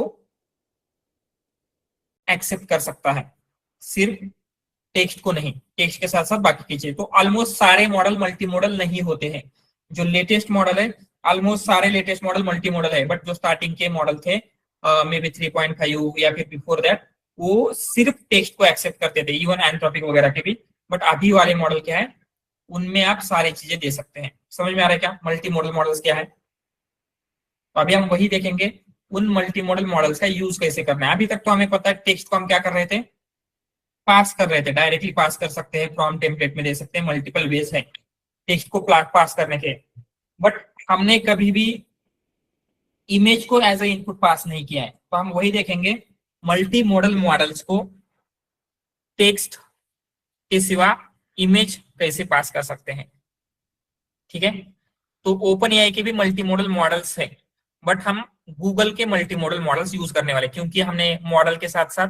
एक्सेप्ट कर सकता है, सिर्फ टेक्स्ट को नहीं, टेक्स्ट के साथ साथ बाकी की चीज. तो ऑलमोस्ट सारे मॉडल मल्टी मॉडल नहीं होते हैं. जो लेटेस्ट मॉडल है, ऑलमोस्ट सारे लेटेस्ट मॉडल मल्टी मॉडल है, बट जो स्टार्टिंग के मॉडल थे मे बी 3.5 या फिर बिफोर दैट, वो सिर्फ टेक्स्ट को एक्सेप्ट करते थे, इवन एंथ्रोपिक वगैरह के भी. बट अभी वाले मॉडल क्या है, उनमें आप सारी चीजें दे सकते हैं. समझ में आ रहा है क्या मल्टी मॉडल मॉडल्स क्या है? तो अभी हम वही देखेंगे, उन मल्टी मॉडल मॉडल्स का यूज कैसे करना है. अभी तक तो हमें पता है टेक्स्ट को हम क्या कर रहे थे, पास कर रहे थे, डायरेक्टली पास कर सकते हैं, फ्रॉम टेम्पलेट में दे सकते हैं, मल्टीपल वेज है टेक्स्ट को पास करने के. बट हमने कभी भी इमेज को एज ए इनपुट पास नहीं किया है. तो हम वही देखेंगे, मल्टी मॉडल मॉडल्स को टेक्स्ट के सिवा इमेज कैसे पास कर सकते हैं. ठीक है, तो ओपन एआई के भी मल्टी मॉडल मॉडल्स है, बट हम गूगल के मल्टी मॉडल मॉडल्स यूज करने वाले, क्योंकि हमने मॉडल के साथ साथ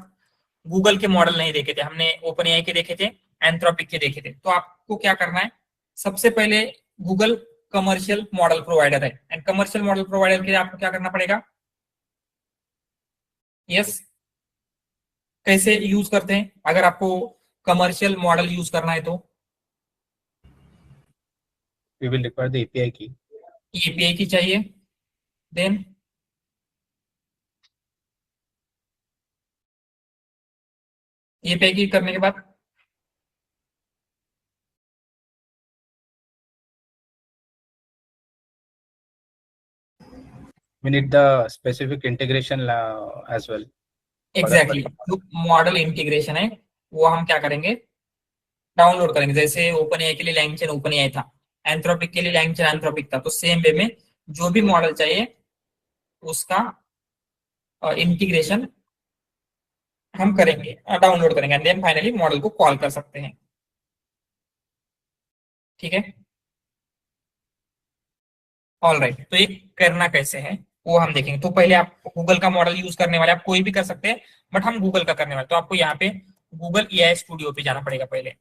गूगल के मॉडल नहीं देखे थे, हमने ओपन एआई के देखे थे, एंथ्रोपिक के देखे थे. तो आपको क्या करना है, सबसे पहले गूगल कमर्शियल मॉडल प्रोवाइडर है, एंड कमर्शियल मॉडल प्रोवाइडर के लिए आपको क्या करना पड़ेगा. यस, कैसे यूज करते हैं अगर आपको कमर्शियल मॉडल यूज करना है तो? We will require the API key. API की चाहिए. देन एपीआई की करने के बाद We need the specific integration as well. Exactly जो मॉडल इंटीग्रेशन है वो हम क्या करेंगे, डाउनलोड करेंगे. जैसे ओपन एआई के लिए लैंगचेन ओपन एआई था, एंथ्रोपिक के लिए लैंगचेन एंथ्रोपिक था, तो सेम वे में जो भी मॉडल चाहिए उसका इंटीग्रेशन हम करेंगे, डाउनलोड करेंगे, एंड देन फाइनली मॉडल को कॉल कर सकते हैं. ठीक है, ऑल राइट. तो ये करना कैसे है वो हम देखेंगे। तो पहले आप गूगल का मॉडल यूज करने वाले, आप कोई भी कर सकते हैं, बट हम गूगल का करने वाले, तो आपको यहाँ पे गूगल एआई स्टूडियो पे जाना पड़ेगा पहले।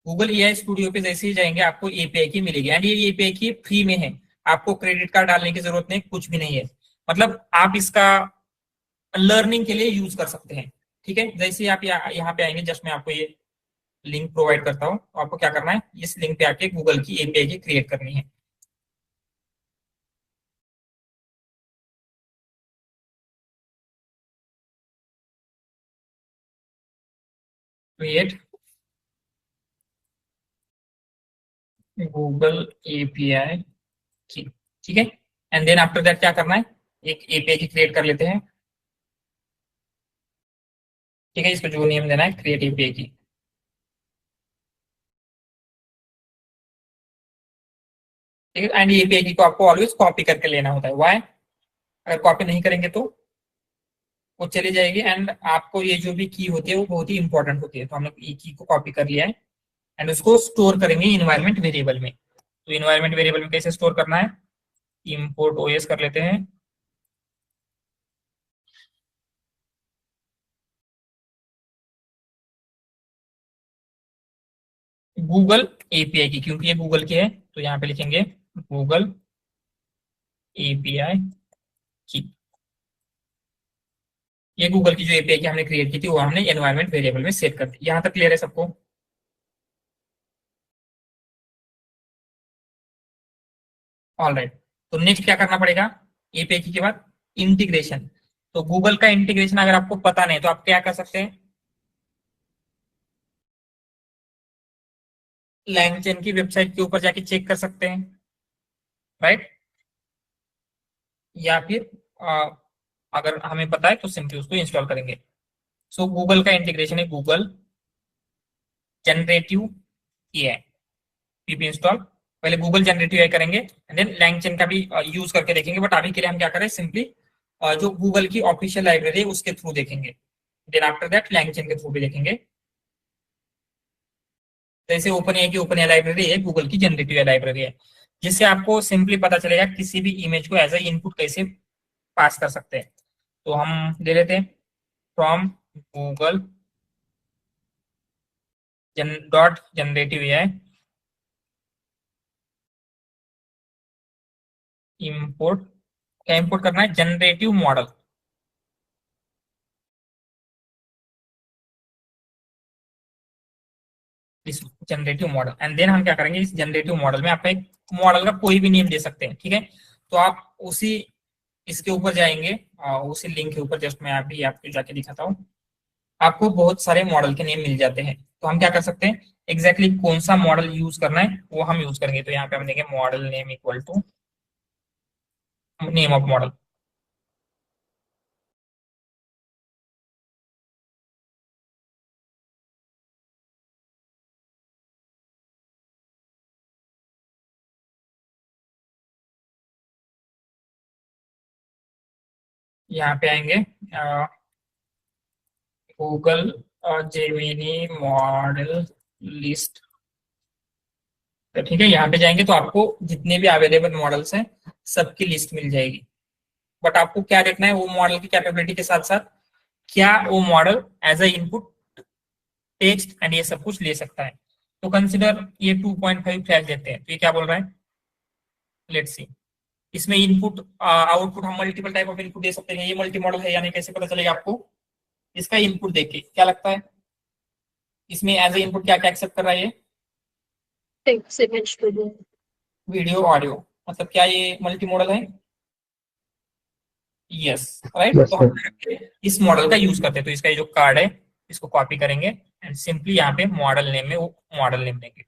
गूगल एआई स्टूडियो पे जैसे ही जाएंगे आपको एपीआई की मिलेगी, एंड ये एपीआई की फ्री में है, आपको क्रेडिट कार्ड डालने की जरूरत नहीं, कुछ भी नहीं है। मतलब आप इसका लर्निंग के लिए यूज कर सकते हैं। ठीक है, जैसे ही आप यहाँ पे आएंगे, जस्ट मैं आपको ये लिंक प्रोवाइड करता हूँ, तो आपको क्या करना है, इस लिंक पे आके गूगल की एपीआई की क्रिएट करनी है। क्रिएट गूगल एपीआई की, ठीक है। एंड देन आफ्टर दैट क्या करना है, एक एपीआई की क्रिएट कर लेते हैं। ठीक है, इसको जो नेम देना है क्रिएट एपीआई की। ठीक है, एंड एपीआई की को आपको ऑलवेज कॉपी करके लेना होता है। व्हाई? अगर कॉपी नहीं करेंगे तो वो चली जाएगी, एंड आपको ये जो भी की होती है वो बहुत ही इंपॉर्टेंट होती है। तो हमने ई की को कॉपी कर लिया है, एंड उसको स्टोर करेंगे इन्वायरमेंट वेरिएबल में। तो इन्वायरमेंट वेरिएबल में कैसे स्टोर करना है, इंपोर्ट ओएस कर लेते हैं। गूगल एपीआई की, क्योंकि ये गूगल की है, तो यहाँ पे लिखेंगे गूगल एपीआई की। ये गूगल की जो एपीआई की हमने क्रिएट की थी वो हमने एनवायरमेंट वेरिएबल में सेव कर दी। यहाँ तक क्लियर है सबको? ऑल राइट, तो नेक्स्ट क्या करना पड़ेगा एपीआई की के बाद, इंटीग्रेशन। तो गूगल का इंटीग्रेशन अगर आपको पता नहीं तो आप क्या कर सकते हैं, लैंगचेन की वेबसाइट के ऊपर जाके चेक कर सकते हैं, राइट। या फिर अगर हमें पता है तो सिंपली उसको इंस्टॉल करेंगे। सो गूगल का इंटीग्रेशन है Google generative AI, PP install. पहले गूगल जनरेटिव एआई करेंगे, एंड देन लैंगचेन का भी यूज करके देखेंगे, बट अभी के लिए हम क्या करें, सिंपली जो गूगल की ऑफिशियल लाइब्रेरी है उसके थ्रू देखेंगे। देन आफ्टर दैट लैंगचेन के थ्रू भी देखेंगे। जैसे ओपन एआई की ओपन एआई लाइब्रेरी है, गूगल की जनरेटिव एआई लाइब्रेरी है, जिससे आपको सिंपली पता चलेगा किसी भी इमेज को एज ए इनपुट कैसे पास कर सकते हैं। तो हम ले लेते हैं from Google dot generative AI import. क्या इंपोर्ट करना है, जनरेटिव मॉडल। इस जनरेटिव मॉडल, एंड देन हम क्या करेंगे, इस जनरेटिव मॉडल में आप एक मॉडल का कोई भी नेम दे सकते हैं। ठीक है, तो आप उसी इसके ऊपर जाएंगे, उसी लिंक के ऊपर, जस्ट मैं अभी आपको जाके दिखाता हूँ। आपको बहुत सारे मॉडल के नेम मिल जाते हैं, तो हम क्या कर सकते हैं, एग्जैक्टली कौन सा मॉडल यूज करना है वो हम यूज करेंगे। तो यहाँ पे हम देंगे model name equal to name of model. यहाँ पे आएंगे गूगल जेमिनी मॉडल लिस्ट। तो ठीक है, यहाँ पे जाएंगे तो आपको जितने भी अवेलेबल मॉडल्स हैं सबकी लिस्ट मिल जाएगी। बट आपको क्या देखना है, वो मॉडल की कैपेबिलिटी के साथ साथ क्या वो model as a input text and ये सब कुछ ले सकता है। तो कंसिडर ये 2.5 फ्लैश देते हैं, तो ये क्या बोल रहा है, लेट्स सी। इसमें इनपुट आउटपुट हम मल्टीपल टाइप ऑफ इनपुट दे सकते हैं। ये मल्टी मॉडल है या नहीं कैसे पता चलेगा आपको, इसका इनपुट देख के क्या लगता है, इसमें एज ए इनपुट क्या क्या एक्सेप्ट कर रहा है ये, टेक्स्ट, इमेज, वीडियो, ऑडियो। मतलब क्या ये मल्टी मॉडल है, यस राइट। तो हम इस मॉडल का यूज करते हैं। तो इसका ये जो कार्ड है इसको कॉपी करेंगे, एंड सिंपली यहाँ पे मॉडल नेम में वो मॉडल नेम देंगे।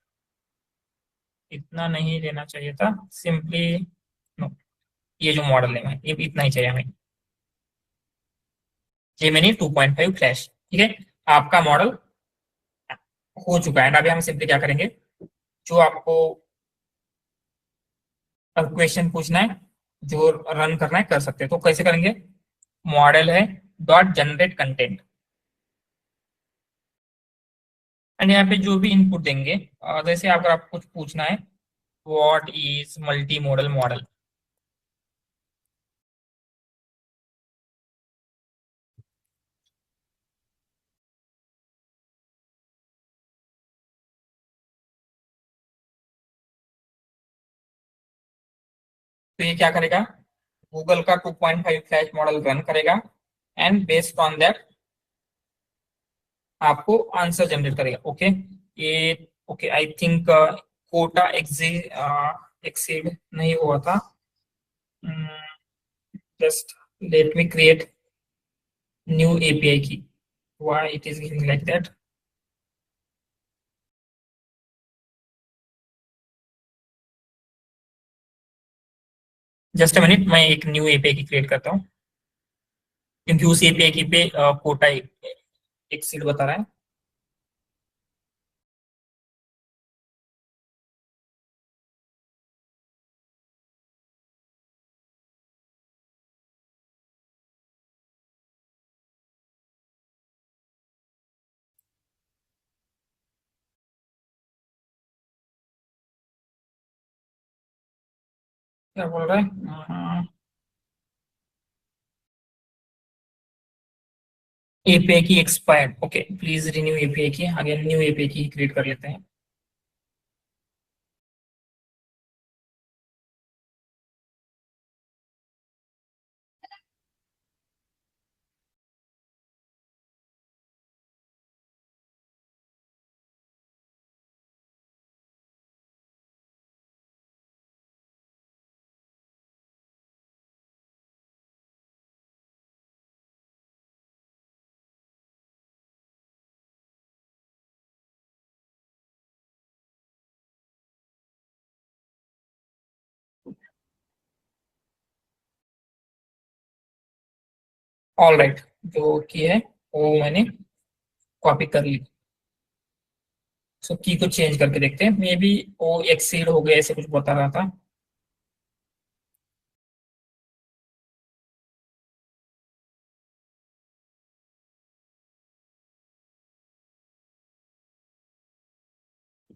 इतना नहीं लेना चाहिए था, सिंपली नो, ये जो मॉडल नेम है ये इतना ही चाहिए हमें, जेमिनी 2.5 फ्लैश। ठीक है, आपका मॉडल हो चुका है, एंड अभी हम सिंपली क्या करेंगे, जो आपको क्वेश्चन पूछना है, जो रन करना है कर सकते हैं। तो कैसे करेंगे, मॉडल है डॉट जनरेट कंटेंट, एंड यहाँ पे जो भी इनपुट देंगे, जैसे अगर आपको कुछ पूछना है what is multi modal model? तो ये क्या करेगा, गूगल का 2.5 फ्लैश मॉडल रन करेगा एंड बेस्ड ऑन दैट आपको आंसर जनरेट करेगा। ओके, ये okay, I think quota exceed नहीं हुआ था। Just let me create new API key, why it is giving like that. Just a minute, मैं एक new API की क्रिएट करता हूँ क्योंकि उस एपीआई की पे कोटा एक्सीड बता रहा है। क्या बोल रहा है, एपीआई की expired. Okay, please renew API की, अगेन न्यू एपीआई की क्रिएट कर लेते हैं। ऑल राइट, जो की है वो मैंने कॉपी कर ली। सो की को चेंज करके देखते हैं, मे बी वो एक्सीड हो गया ऐसे कुछ बता रहा था।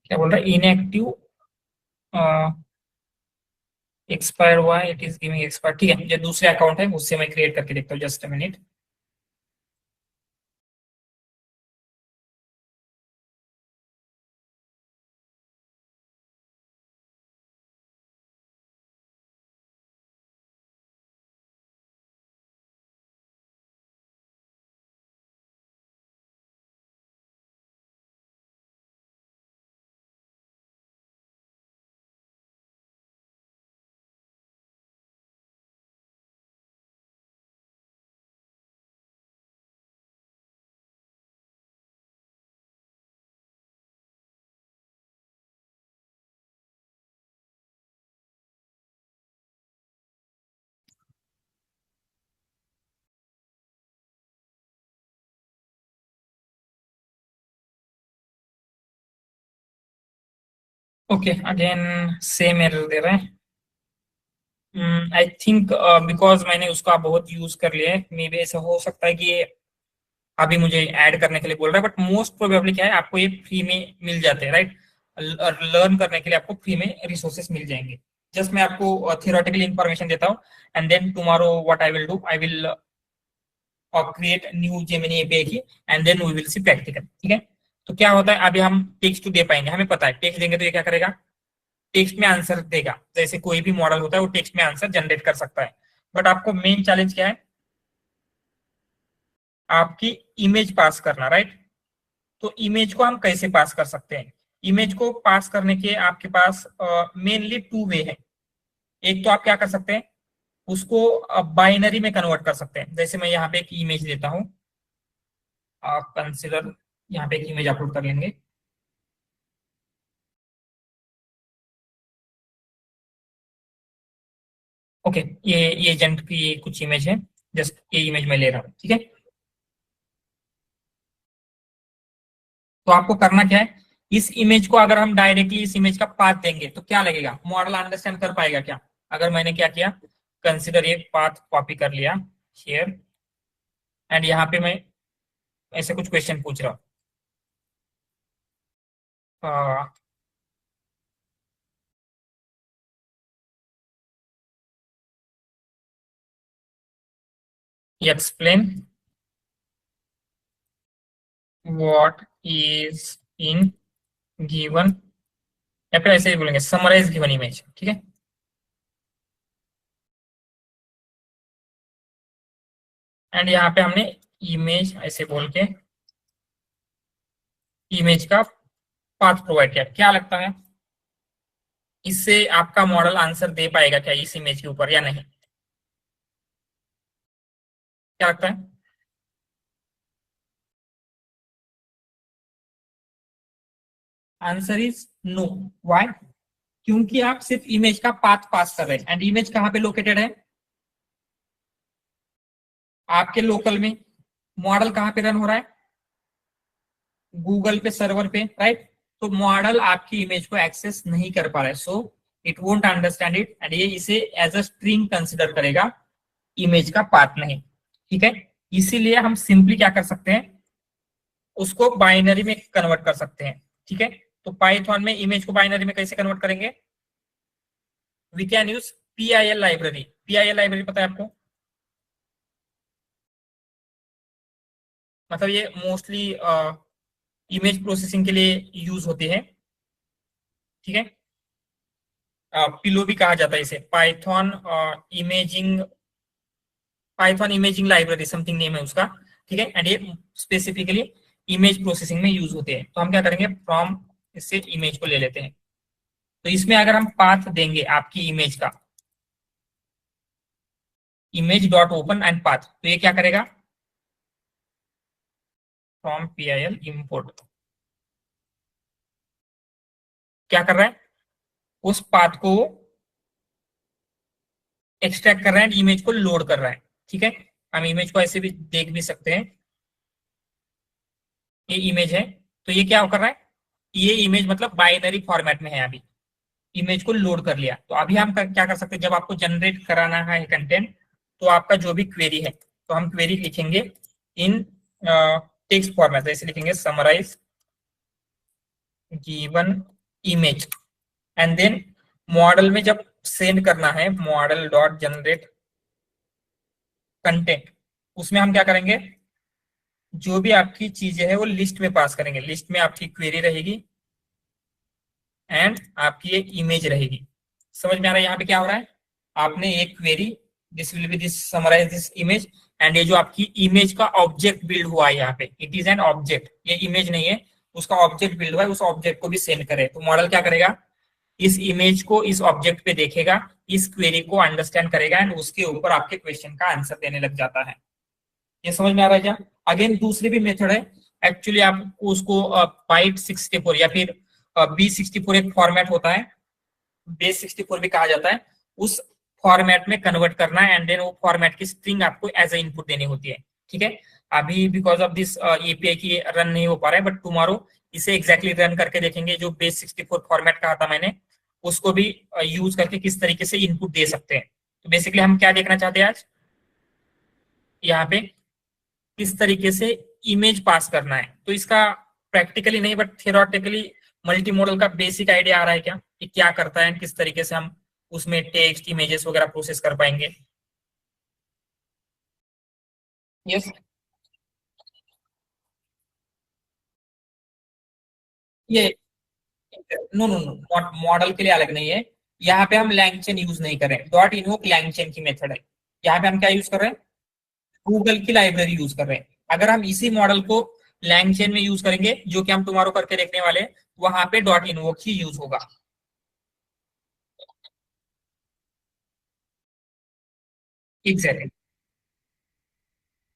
क्या बोल रहा है, इनएक्टिव एक्सपायर हुआ, इट इज गिविंग एक्सपायर। ठीक है, जो दूसरे अकाउंट है उससे मैं क्रिएट करके देखता हूँ, just a minute. Okay, again same error दे रहा है। आई थिंक बिकॉज मैंने उसका बहुत यूज कर लिया है, मे बी ऐसा हो सकता है कि ये अभी मुझे ऐड करने के लिए बोल रहा है, बट मोस्ट प्रोबेबली क्या है, आपको ये फ्री में मिल जाते हैं, राइट? लर्न करने के लिए आपको फ्री में रिसोर्सेस मिल जाएंगे। जस्ट मैं आपको थियोरेटिकल इंफॉर्मेशन देता हूँ and then tomorrow what I will do, I will create new Gemini API key and then we will see practical. ठीक है, तो क्या होता है, अभी हम टेक्स्ट दे पाएंगे, हमें पता है टेक्स्ट देंगे तो ये क्या करेगा, टेक्स्ट में आंसर देगा। जैसे कोई भी मॉडल होता है वो टेक्स्ट में आंसर जनरेट कर सकता है, बट आपको मेन चैलेंज क्या है, आपकी इमेज पास करना, राइट? तो इमेज को हम कैसे पास कर सकते हैं? इमेज को पास करने के आपके पास मेनली टू वे है। एक तो आप क्या कर सकते हैं, उसको बाइनरी में कन्वर्ट कर सकते हैं। जैसे मैं यहाँ पे एक इमेज देता हूँ, आप कंसिडर यहाँ पे एक इमेज अपलोड कर लेंगे। ओके, ये एजेंट की कुछ इमेज है, जस्ट ये इमेज मैं ले रहा हूँ। ठीक है, तो आपको करना क्या है, इस इमेज को अगर हम डायरेक्टली इस इमेज का पाथ देंगे तो क्या लगेगा, मॉडल अंडरस्टैंड कर पाएगा क्या? अगर मैंने क्या किया, कंसिडर ये पाथ कॉपी कर लिया शेयर, एंड यहाँ पे मैं ऐसे कुछ क्वेश्चन पूछ रहा हूँ, explain what is in given, या फिर ऐसे ही बोलेंगे समराइज गिवन इमेज, ठीक है। एंड यहाँ पे हमने इमेज ऐसे बोल के इमेज का पाथ प्रोवाइड किया। क्या लगता है इससे आपका मॉडल आंसर दे पाएगा क्या इस इमेज के ऊपर या नहीं? क्या लगता है? Answer is no. व्हाई? क्योंकि आप सिर्फ इमेज का पाथ पास कर रहे हैं, एंड इमेज कहाँ पे लोकेटेड है? आपके लोकल में। मॉडल कहाँ पे रन हो रहा है? गूगल पे सर्वर पे, राइट। तो मॉडल आपकी इमेज को एक्सेस नहीं कर पा रहा है, so it won't understand it, and ये इसे एज अ स्ट्रिंग कंसिडर करेगा, इमेज का पाथ नहीं, ठीक है। इसीलिए हम सिंपली क्या कर सकते हैं, उसको बाइनरी में कन्वर्ट कर सकते हैं, ठीक है। तो पाइथन में इमेज को बाइनरी में कैसे कन्वर्ट करेंगे? We can use PIL library. PIL library पता है आपको? मतलब ये मोस्टली इमेज प्रोसेसिंग के लिए यूज होते हैं, ठीक है। पिलो भी कहा जाता है इसे, Python imaging library something name है उसका, ठीक है। एंड ये स्पेसिफिकली इमेज प्रोसेसिंग में यूज होते हैं। तो हम क्या करेंगे, फ्रॉम इससे इमेज को ले लेते हैं। तो इसमें अगर हम पाथ देंगे आपकी इमेज का, image dot open and path, तो ये क्या करेगा, फ्रॉम PIL इंपोर्ट, क्या कर रहा है, उस पाथ को एक्सट्रैक्ट कर रहा है, इमेज को लोड कर रहा है, ठीक है। हम इमेज को ऐसे भी देख भी सकते हैं, ये इमेज है, तो ये क्या कर रहा है, ये इमेज मतलब बाइनरी फॉर्मेट में है, अभी इमेज को लोड कर लिया। तो अभी हम क्या कर सकते हैं, जब आपको जनरेट कराना है कंटेंट, तो आपका जो भी क्वेरी है, तो हम क्वेरी लिखेंगे इन टेक्स्ट फॉर्मेट, जैसे लिखेंगे summarize given image, and then model में जब सेंड करना है, मॉडल डॉट जनरेट कंटेंट, उसमें हम क्या करेंगे, जो भी आपकी चीजें है वो लिस्ट में पास करेंगे। लिस्ट में आपकी क्वेरी रहेगी एंड आपकी एक इमेज रहेगी। समझ में आ रहा है यहाँ पे क्या हो रहा है, आपने एक query, this will be this summarize this image, and ये जो आपकी इमेज का ऑब्जेक्ट बिल्ड हुआ है यहाँ पे, इट इज एन ऑब्जेक्ट, ये इमेज नहीं है, उसका ऑब्जेक्ट बिल्ड हुआ है, उस ऑब्जेक्ट को भी सेंड करे। तो मॉडल क्या करेगा, इस इमेज को इस ऑब्जेक्ट पे देखेगा, इस क्वेरी को अंडरस्टैंड करेगा, एंड उसके ऊपर आपके क्वेश्चन का आंसर देने लग जाता है। ये समझ में आ रहा है क्या? अगेन दूसरी भी मेथड है, एक्चुअली आपको उसको बाइट 64 या फिर B64 एक फॉर्मेट होता है, बेस 64 भी कहा जाता है, उस फॉर्मेट में कन्वर्ट करना है, एंड देन वो फॉर्मेट की स्ट्रिंग आपको एज ए इनपुट देनी होती है, ठीक है। अभी बिकॉज ऑफ दिस API की रन नहीं हो पा रहा है, बट टुमारो इसे एग्जैक्टली रन करके देखेंगे, जो बेस 64 फॉर्मेट कहा था मैंने, उसको भी यूज करके किस तरीके से इनपुट दे सकते हैं। तो बेसिकली हम क्या देखना चाहते हैं आज यहाँ पे, किस तरीके से इमेज पास करना है। तो इसका प्रैक्टिकली नहीं बट थियोरेटिकली मल्टी मॉडल का बेसिक आइडिया आ रहा है क्या, कि क्या करता है, किस तरीके से हम उसमें टेक्स्ट इमेजेस वगैरह प्रोसेस कर पाएंगे। यस, ये नो नो नो, मॉडल के लिए अलग नहीं है, यहाँ पे हम लैंगचेन यूज नहीं कर रहे हैं, डॉट इनवोक लैंगचेन की मेथड है। यहाँ पे हम क्या यूज कर रहे हैं, गूगल की लाइब्रेरी यूज कर रहे हैं। अगर हम इसी मॉडल को लैंगचेन में यूज करेंगे, जो कि हम तुम्हारो करके देखने वाले, वहां पे डॉट इनवोक ही यूज होगा। एग्जैक्टली,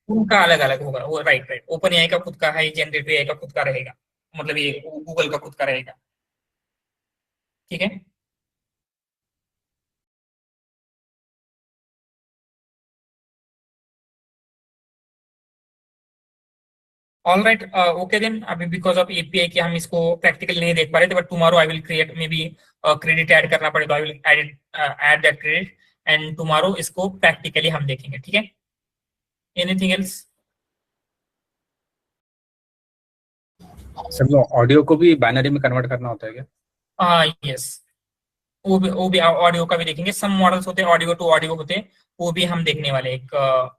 उनका अलग अलग होगा वो, राइट राइट। ओपन एआई का खुद का है, जनरेटिव एआई का खुद का रहेगा, मतलब ये गूगल का खुद का रहेगा, ठीक है। ऑल राइट, ओके देन, अभी बिकॉज ऑफ API की हम इसको प्रैक्टिकली नहीं देख पा रहे थे, but tomorrow I will create, may be credit add करना पड़े तो I will add that credit, and tomorrow इसको प्रैक्टिकली हम देखेंगे, ठीक है। Anything else? सर वो ऑडियो को भी बाइनरी में कन्वर्ट करना होता है क्या? हाँ, यस, वो भी ऑडियो का भी देखेंगे। सम मॉडल्स होते हैं ऑडियो टू ऑडियो होते हैं, वो भी हम देखने वाले हैं। एक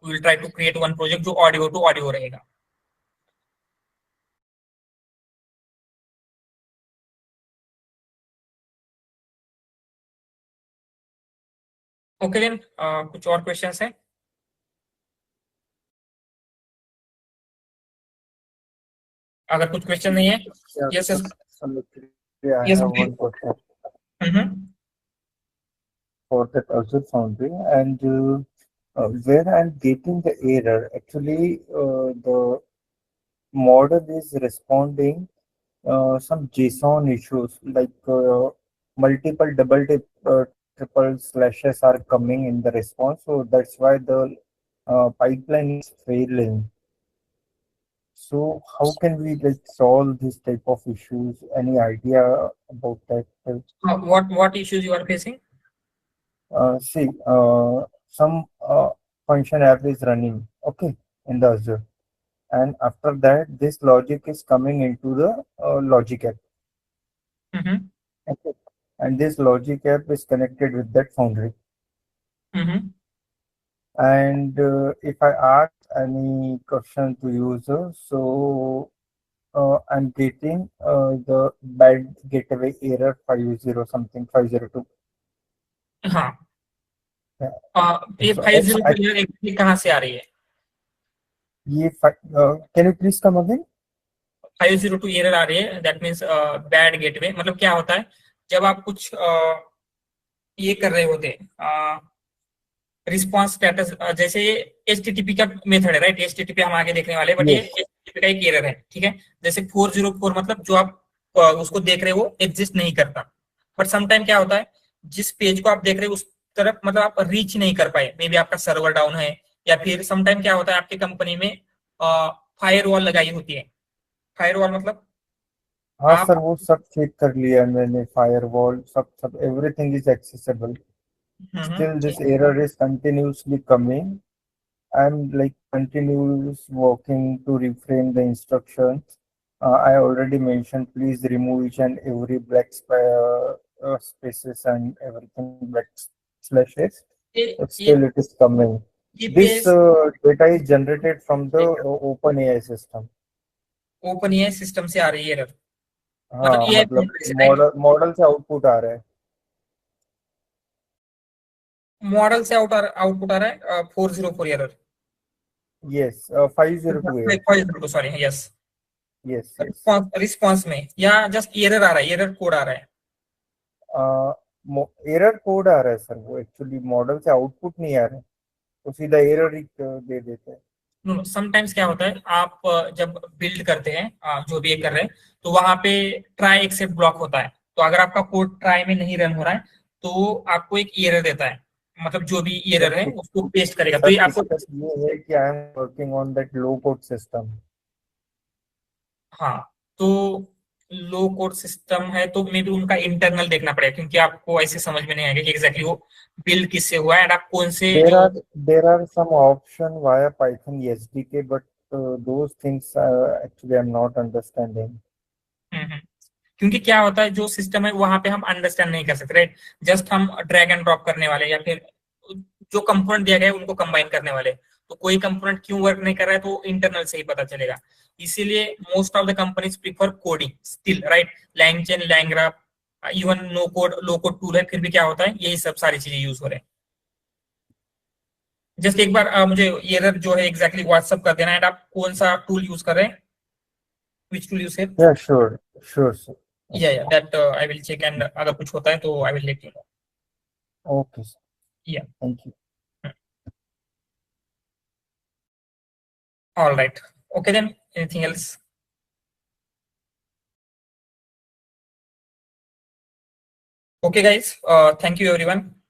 will try to create one project जो ऑडियो टू ऑडियो रहेगा। ओके देन, कुछ और क्वेश्चंस है? अगर कुछ क्वेश्चन नहीं है, yes yes Yeah, I yes. have one question for that Azure Foundry, and where I'm getting the error, actually, the model is responding some JSON issues like multiple triple slashes are coming in the response, so that's why the pipeline is failing. So how can we like solve this type of issues? Any idea about that? what issues you are facing? See, some function app is running, okay, in the Azure, and after that, this logic is coming into the logic app, Mm-hmm. okay, and this logic app is connected with that Foundry. Mm-hmm. And if I ask any question to user, so I'm getting the bad gateway error 50 something 502. हाँ, Yeah. ये So 502 exactly कहाँ से आ रही है? can you please come again? 502 error आ रही है, that means bad gateway. मतलब क्या होता है, जब आप कुछ ये कर रहे होते रिस्पॉन्स स्टेटस, जैसे ये HTTP का मेथड है, राइट? HTTP हम आगे देखने वाले, बट ये Yes. HTTP का एक एरर है, ठीक है? जैसे 404 मतलब जो आप उसको देख रहे हो वो एग्जिस्ट नहीं करता। बट समटाइम क्या होता है, जिस पेज को आप देख रहे हो उस तरफ मतलब आप रीच नहीं कर पाए, मे बी आपका सर्वर डाउन है, या फिर समटाइम क्या होता है आपकी कंपनी में फायरवॉल लगाई होती है। फायरवॉल मतलब हाँ आप सर, वो सब चेक कर लिया मैंने, फायरवॉल सब everything is accessible. Still this error is continuously coming. I'm like continuous working to reframe the instructions. I already mentioned please remove each and every spaces and everything black slashes. But still it is coming. This data is generated from the OpenAI system. OpenAI system से आ रही है error, हाँ मतलब ये मतलब model से output आ रहा है. मॉडल से आउटपुट आ रहा है 404 error. Yes, 5028. 502 sorry, yes. Yes. Response में या जस्ट एरर आ रहा है, एरर कोड आ रहा है? एरर कोड आ रहा है सर, वो एक्चुअली मॉडल से आउटपुट नहीं आ रहा है, तो सीधा एरर ही दे देते हैं. नो, समटाइम्स क्या होता है, आप जब बिल्ड करते हैं जो भी ये कर रहे हैं, तो वहां पे ट्राई एक्सेप्ट ब्लॉक होता है। तो अगर आपका कोड ट्राई में नहीं रन हो रहा है तो आपको एक एरर देता है, मतलब जो भी एरर है उसको पेस्ट करेगा। तो ये आपको ये है कि I am working on that low code system. हाँ, तो लो कोड सिस्टम है तो मे बी उनका इंटरनल देखना पड़ेगा, क्योंकि आपको ऐसे समझ में नहीं आएगा कि एग्जैक्टली वो बिल्ड किससे हुआ है एंड आप कौन से there are some option via Python SDK, but those things actually I'm not understanding. क्योंकि क्या होता है, जो सिस्टम है वहां पे हम अंडरस्टैंड नहीं कर सकते, राइट? जस्ट हम ड्रैग एंड ड्रॉप करने वाले या फिर जो कंपोनेंट दिया गया है उनको कंबाइन करने वाले। तो कोई कंपोनेंट क्यों वर्क नहीं कर रहा है तो इंटरनल से ही पता चलेगा। इसीलिए most of the companies prefer coding still, right? LangChain, LangGraph, even know code low code tool है, फिर भी क्या होता है यही सब सारी चीजें यूज हो रहे हैं। जस्ट एक बार मुझे एरर जो है एग्जैक्टली व्हाट्सएप कर देना एंड आप कौन सा टूल यूज कर रहे हैं, विच टूल यूज है? Yeah, sure sir. Yeah that I will check and अगर कुछ होता है तो I will let you know. Okay sir. Yeah. Thank you. All right. Okay then. Anything else? Okay, guys. Thank you, everyone.